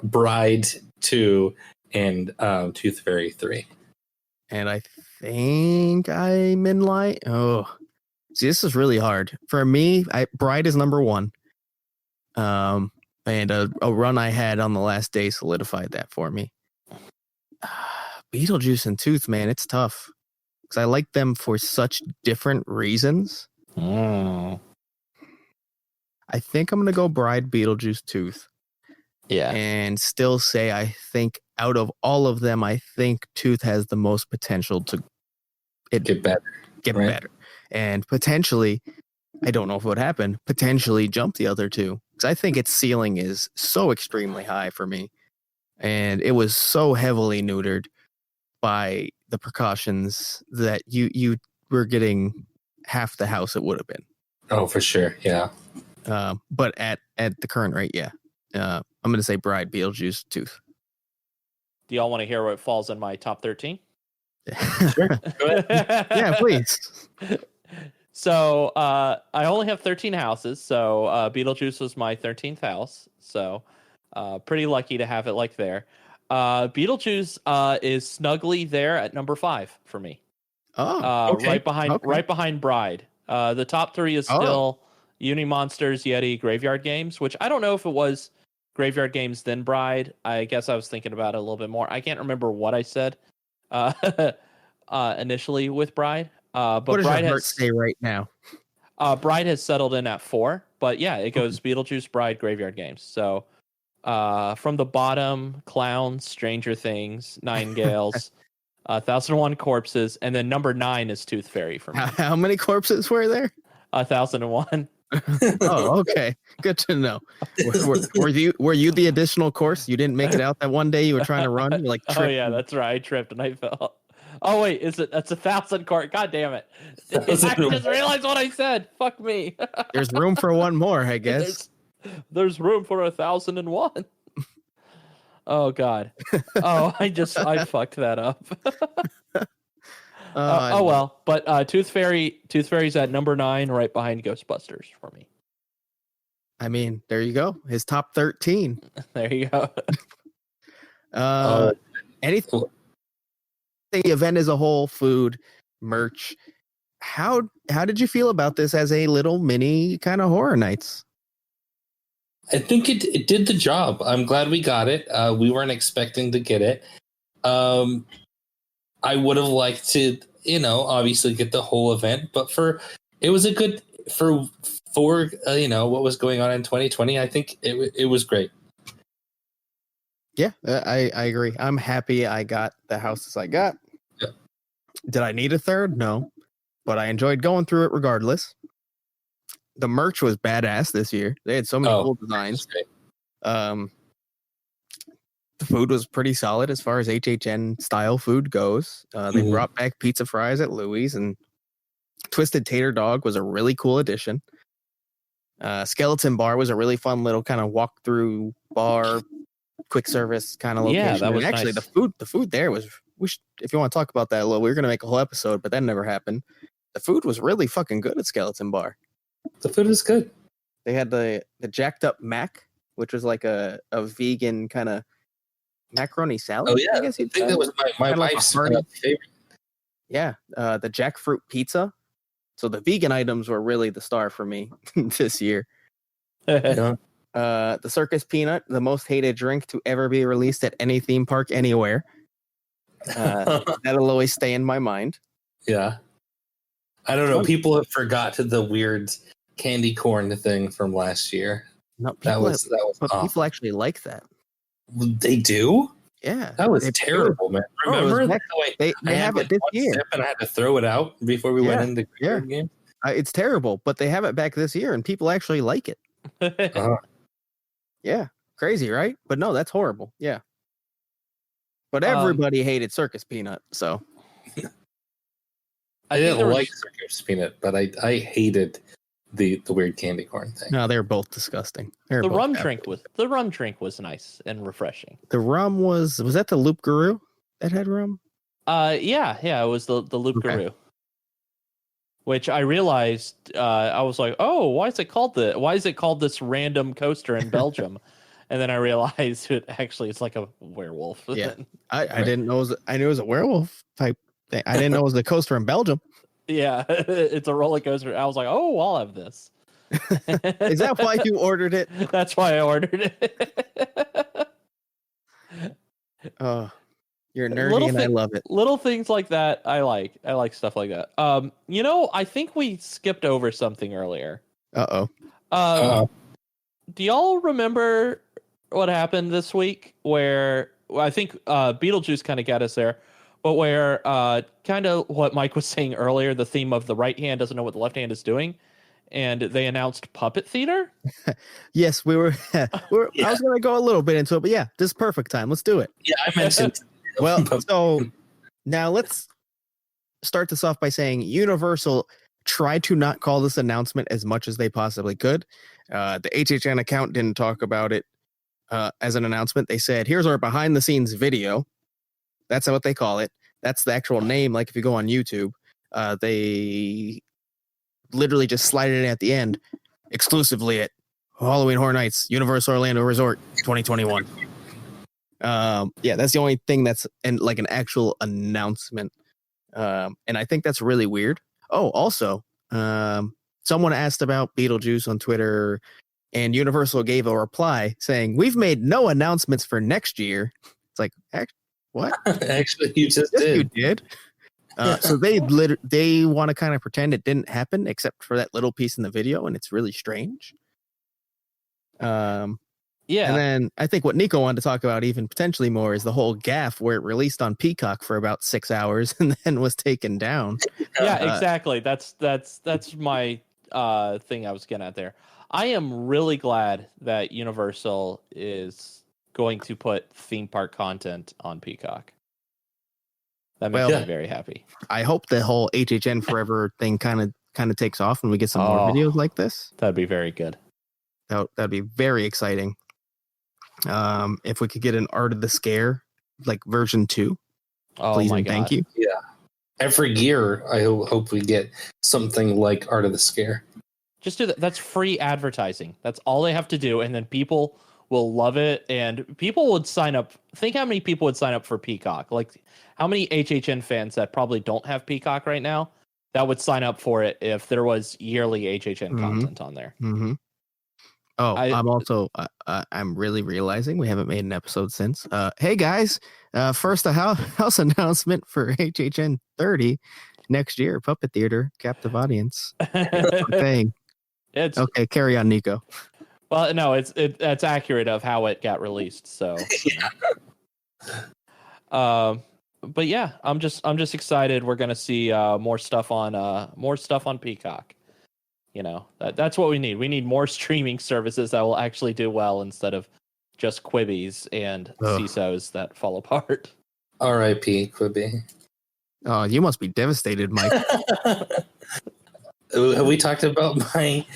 Bride 2, and Tooth Fairy 3. And I think I'm in line. Oh, see, this is really hard. For me, Bride is number 1. And a run I had on the last day solidified that for me. Beetlejuice and Tooth, man, it's tough because I like them for such different reasons. I think I'm gonna go Bride, Beetlejuice, Tooth. Yeah, and still say I think out of all of them, I think Tooth has the most potential to get better, and potentially, I don't know if it would happen, potentially jump the other 2 because I think its ceiling is so extremely high for me, and it was so heavily neutered by the precautions that you were getting half the house it would have been. Oh, for sure, yeah. But at the current rate, I'm going to say Bride, Beetlejuice, Tooth. Do y'all want to hear what falls in my top 13? Sure. Go ahead. Yeah, please. So I only have 13 houses. So Beetlejuice was my 13th house. So pretty lucky to have it like there. Beetlejuice is snugly there at number 5 for me. Oh, okay. Right behind Bride. The top 3 is still Uni Monsters, Yeti, Graveyard Games, which I don't know if it was Graveyard Games then Bride. I guess I was thinking about it a little bit more. I can't remember what I said initially with Bride. But what does Bride your heart has say right now? Bride has settled in at 4, but yeah, it goes Beetlejuice, Bride, Graveyard Games. So from the bottom, Clowns, Stranger Things, Nine Gales, 1001 Corpses, and then number 9 is Tooth Fairy for me. How many corpses were there? 1001. Oh, okay. Good to know. Were you the additional course? You didn't make it out that one day you were trying to run? You like tripped. Oh yeah, that's right. I tripped and I fell. Oh wait, that's 1,000 court. God damn it! I just realized what I said. Fuck me. There's room for one more, I guess. There's room for 1,001. Oh god. Oh, I fucked that up. Oh well, but Tooth Fairy's at number 9, right behind Ghostbusters for me. I mean, there you go. His top 13. There you go. Anything. The event as a whole, food, merch. How did you feel about this as a little mini kind of Horror Nights? I think it did the job. I'm glad we got it. We weren't expecting to get it. I would have liked to, obviously get the whole event, but it was a good for what was going on in 2020. I think it was great. Yeah, I agree. I'm happy I got the houses I got. Yeah. Did I need a third? No, but I enjoyed going through it regardless. The merch was badass this year. They had so many cool designs. The food was pretty solid as far as HHN style food goes. They brought back pizza fries at Louie's, and Twisted Tater Dog was a really cool addition. Skeleton Bar was a really fun little kind of walk through bar, quick service kind of location. Yeah, that was actually nice. The food there was. If you want to talk about that a little, we were going to make a whole episode, but that never happened. The food was really fucking good at Skeleton Bar. The food was good. They had the jacked up mac, which was like a vegan kind of macaroni salad. Oh yeah, I guess I think that was my wife's favorite. Yeah, the jackfruit pizza. So the vegan items were really the star for me this year. The circus peanut, the most hated drink to ever be released at any theme park anywhere. That'll always stay in my mind. Yeah, I don't know. People have forgotten the weird candy corn thing from last year. No, people actually like that. They do? Yeah, that was terrible, man. Remember? They have it this year, and I had to throw it out before we went into the game. It's terrible, but they have it back this year, and people actually like it. Yeah, crazy, right? But no, that's horrible. Yeah, but everybody hated circus peanut, so I didn't like circus peanut, but I hated the weird candy corn thing. No, they're both disgusting. The rum drink was nice and refreshing. The rum was that the Loop Guru that had rum? Yeah, it was the Loop Guru. Which I realized I was like, oh, why is it called this random coaster in Belgium? And then I realized it's like a werewolf. Yeah, I didn't know I knew it was a werewolf type thing. I didn't know it was the coaster in Belgium. Yeah, it's a roller coaster. I was like, oh, I'll have this. Is that why you ordered it? That's why I ordered it. You're nerdy and I love it. Little things like that I like. I like stuff like that. I think we skipped over something earlier. Do y'all remember what happened this week where I think Beetlejuice kind of got us there, but where kind of what Mike was saying earlier, the theme of the right hand doesn't know what the left hand is doing, and they announced Puppet Theater? Yes, we were. I was going to go a little bit into it, but yeah, this is perfect time. Let's do it. Yeah, I mentioned. Well, so now let's start this off by saying Universal tried to not call this announcement as much as they possibly could. The HHN account didn't talk about it as an announcement. They said, here's our behind the scenes video. That's what they call it. That's the actual name. Like if you go on YouTube, they literally just slide it in at the end, exclusively at Halloween Horror Nights, Universal Orlando Resort 2021. That's the only thing that's like an actual announcement. And I think that's really weird. Oh, also, someone asked about Beetlejuice on Twitter, and Universal gave a reply saying, we've made no announcements for next year. It's like, What? Actually, you just Yes, did. you did. So they want to kind of pretend it didn't happen, except for that little piece in the video, and it's really strange. Yeah. And then I think what Nico wanted to talk about even potentially more is the whole gaffe where it released on Peacock for about 6 hours and then was taken down. Yeah, exactly. That's my thing I was getting at there. I am really glad that Universal is going to put theme park content on Peacock. That makes me very happy. I hope the whole HHN Forever thing kind of takes off and we get some more videos like this. That'd be very good. That'd be very exciting. If we could get an Art of the Scare, like version 2, please and thank you. Yeah. Every year, I hope we get something like Art of the Scare. Just do that. That's free advertising. That's all they have to do, and then people will love it, and people would sign up. Think how many people would sign up for Peacock. Like, how many HHN fans that probably don't have Peacock right now that would sign up for it if there was yearly HHN content on there. Mm-hmm. Oh, I'm really realizing we haven't made an episode since. Hey guys, first a house announcement for HHN 30 next year. Puppet Theater, captive audience. Thing. Okay, carry on, Nico. Well, no, that's accurate of how it got released. So, but yeah, I'm just excited. We're gonna see more stuff on Peacock. You know, that's what we need. We need more streaming services that will actually do well instead of just Quibbies and CISOs that fall apart. R.I.P. Quibi. Oh, you must be devastated, Mike. Have we talked about my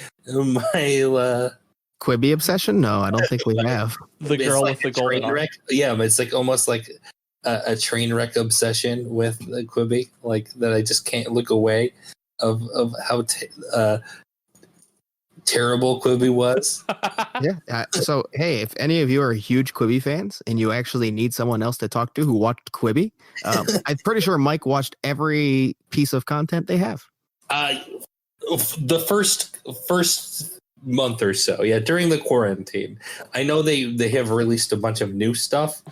Quibi obsession? No, I don't think we have. The girl with the golden arm. Yeah, it's like almost like a train wreck obsession with Quibi, like that I just can't look away of how terrible Quibi was. Yeah. So, hey, if any of you are huge Quibi fans and you actually need someone else to talk to who watched Quibi, I'm pretty sure Mike watched every piece of content they have. The first month or so, during the quarantine, I know they have released a bunch of new stuff.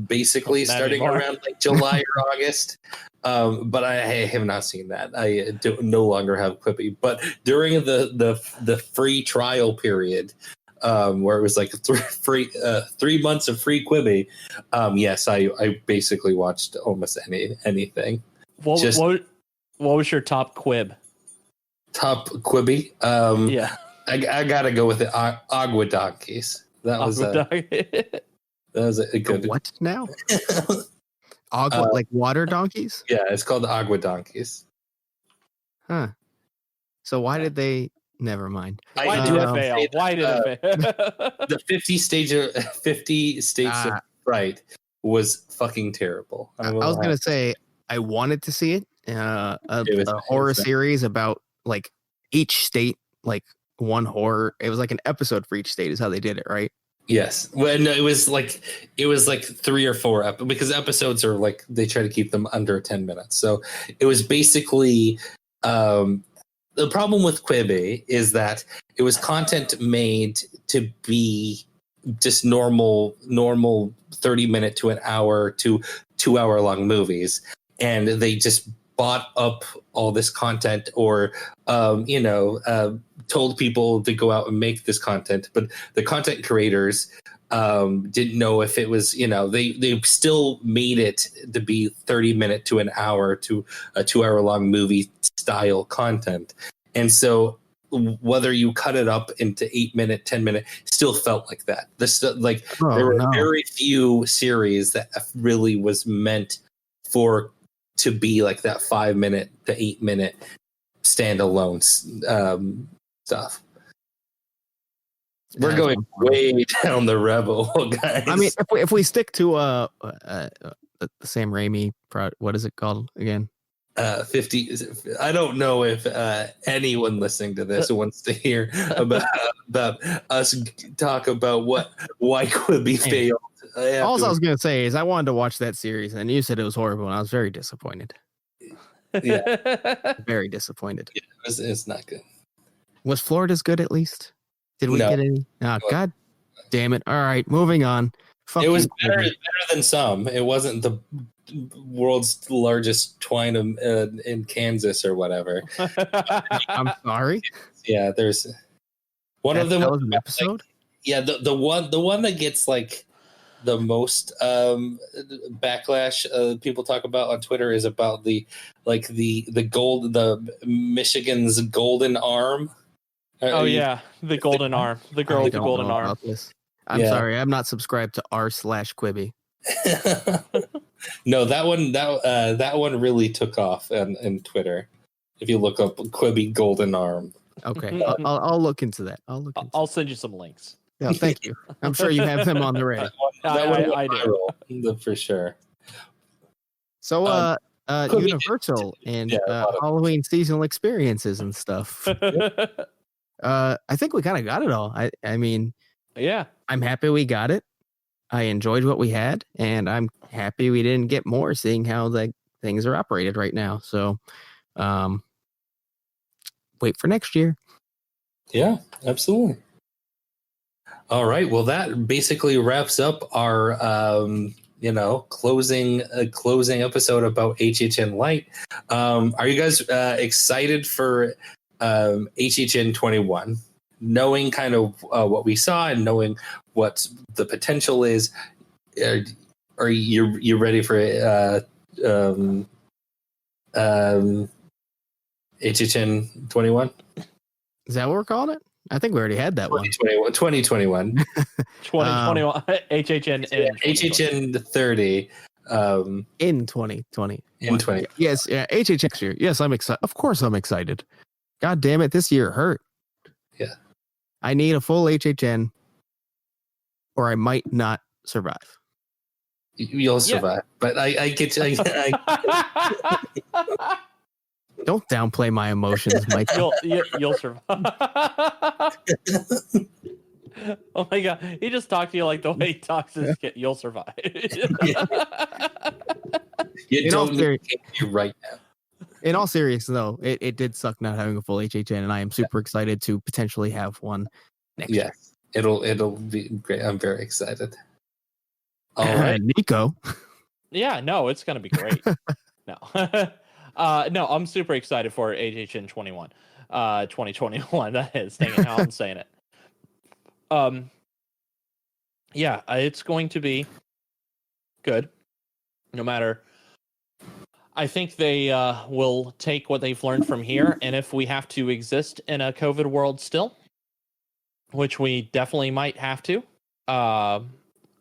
Basically, starting around like July or August. But I have not seen that. I no longer have Quibi. But during the free trial period, where it was like 3 months of free Quibi, yes, I basically watched almost anything. What was your top Quib? Top Quibi? Yeah, I gotta go with the Agua Donkeys. That was a good. What now? Agua, like water donkeys? Yeah, it's called the Agua Donkeys. Huh. So why did they? Never mind. Why did it fail? Why did it fail? The 50 States of Fright was fucking terrible. I was gonna say I wanted to see it. A horror series about like each state, like one horror. It was like an episode for each state. Is how they did it, right? Yes. Well, no, it was like 3 or 4 because episodes are like they try to keep them under 10 minutes. So it was basically the problem with Quibi is that it was content made to be just normal 30-minute to an hour to 2-hour long movies, and they just bought up all this content or told people to go out and make this content, but the content creators didn't know if it was, they still made it to be 30-minute to an hour to a 2-hour long movie style content. And so whether you cut it up into 8-minute, 10-minute, still felt like that. There were very few series that really was meant to be like that 5-minute to 8-minute standalone stuff. We're going way down the rabbit hole, guys. I mean, if we stick to the Sam Raimi, what is it called again? 50. I don't know if anyone listening to this wants to hear about us talk about why Quibi failed. All I was going to say is I wanted to watch that series, and you said it was horrible, and I was very disappointed. Yeah, very disappointed. Yeah, it's not good. Was Florida's good at least? Did we get any? Oh, God damn it. All right, moving on. Fuck it was you, better Quibi. than some. It wasn't the world's largest twine in Kansas or whatever. I'm sorry. Yeah, there's one of them. That was an episode. Like, the one that gets like the most backlash people talk about on Twitter is about the Michigan's golden arm. Oh yeah, the golden arm, the girl with the golden arm. I'm sorry, I'm not subscribed to r/Quibi. No, that one really took off in Twitter. If you look up Quibi golden arm. Okay, I'll look into that. I'll send you some links. Yeah, thank you. I'm sure you have them on the ready. I do for sure. So, Universal and Halloween seasonal experiences and stuff. I think we kind of got it all. I mean, yeah, I'm happy we got it. I enjoyed what we had, and I'm happy we didn't get more, seeing how the things are operated right now. So, wait for next year. Yeah, absolutely. All right. Well, that basically wraps up our, closing episode about HHN Lite. Are you guys excited for HHN 21? Knowing kind of what we saw and knowing what the potential is, are you ready for HHN 21? Is that what we're calling it? I think we already had that 2021. 2021. HHN 30. In 2020. In 20. Yes, HHN next year. Yes, I'm excited. Of course I'm excited. God damn it, this year hurt. Yeah. I need a full HHN or I might not survive. You'll survive. But I get you. Don't downplay my emotions, Mike. You'll survive. Oh my god, he just talked to you like the way he talks to his kid. You'll survive. You don't need to right now. In all seriousness, though, it did suck not having a full HHN, and I am super excited to potentially have one next year. It'll be great. I'm very excited. All right, Nico. Yeah, no, it's gonna be great. No. No, I'm super excited for HHN 2021. That is, dang it, how I'm saying it. Yeah, it's going to be good. No matter, I think they will take what they've learned from here, and if we have to exist in a COVID world still, which we definitely might have to,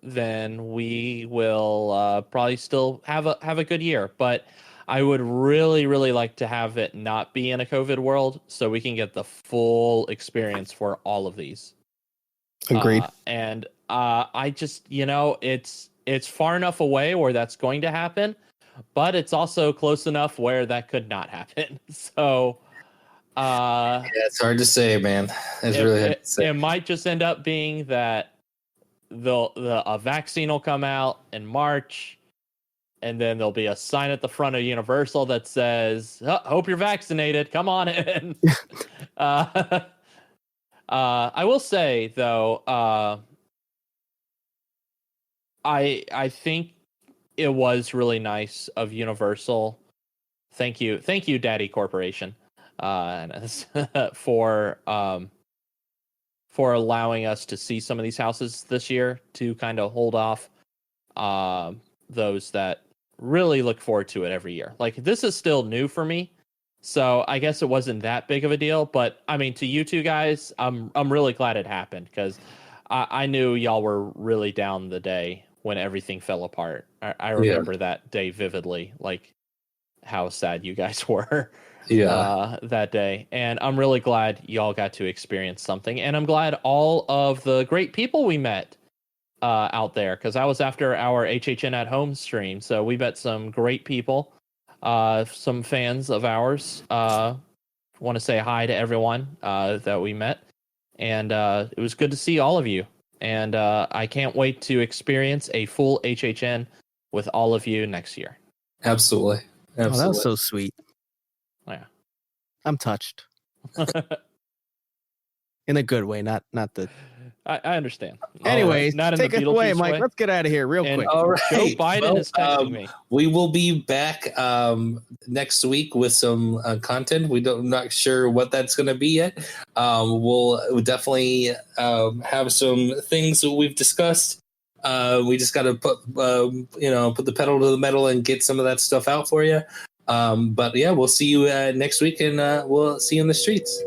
then we will probably still have a good year. But I would really, really like to have it not be in a COVID world so we can get the full experience for all of these. Agreed. And I just, it's far enough away where that's going to happen, but it's also close enough where that could not happen. So, it's hard to say, man. It's really hard to say. It might just end up being that a vaccine will come out in March. And then there'll be a sign at the front of Universal that says, hope you're vaccinated. Come on in. I will say, though, I think it was really nice of Universal. Thank you, Daddy Corporation, for allowing us to see some of these houses this year, to kind of hold off those that really look forward to it every year. Like, this is still new for me, so I guess it wasn't that big of a deal. But I mean, to you two guys, I'm really glad it happened, because I knew y'all were really down the day when everything fell apart. I remember that day vividly, like how sad you guys were that day. And I'm really glad y'all got to experience something, and I'm glad all of the great people we met out there, because I was after our HHN at home stream, so we met some great people, some fans of ours. Want to say hi to everyone that we met, and it was good to see all of you, and I can't wait to experience a full HHN with all of you next year. Absolutely. Oh, that was so sweet. Yeah, I'm touched. In a good way, not the I understand. Anyways, not in take the us away, Beetlejuice Mike. way. Let's get out of here real quick. All right. Joe Biden is texting me. We will be back next week with some content. Not sure what that's going to be yet. We'll definitely have some things that we've discussed. We just got to put the pedal to the metal and get some of that stuff out for you. But yeah, we'll see you next week, and we'll see you in the streets.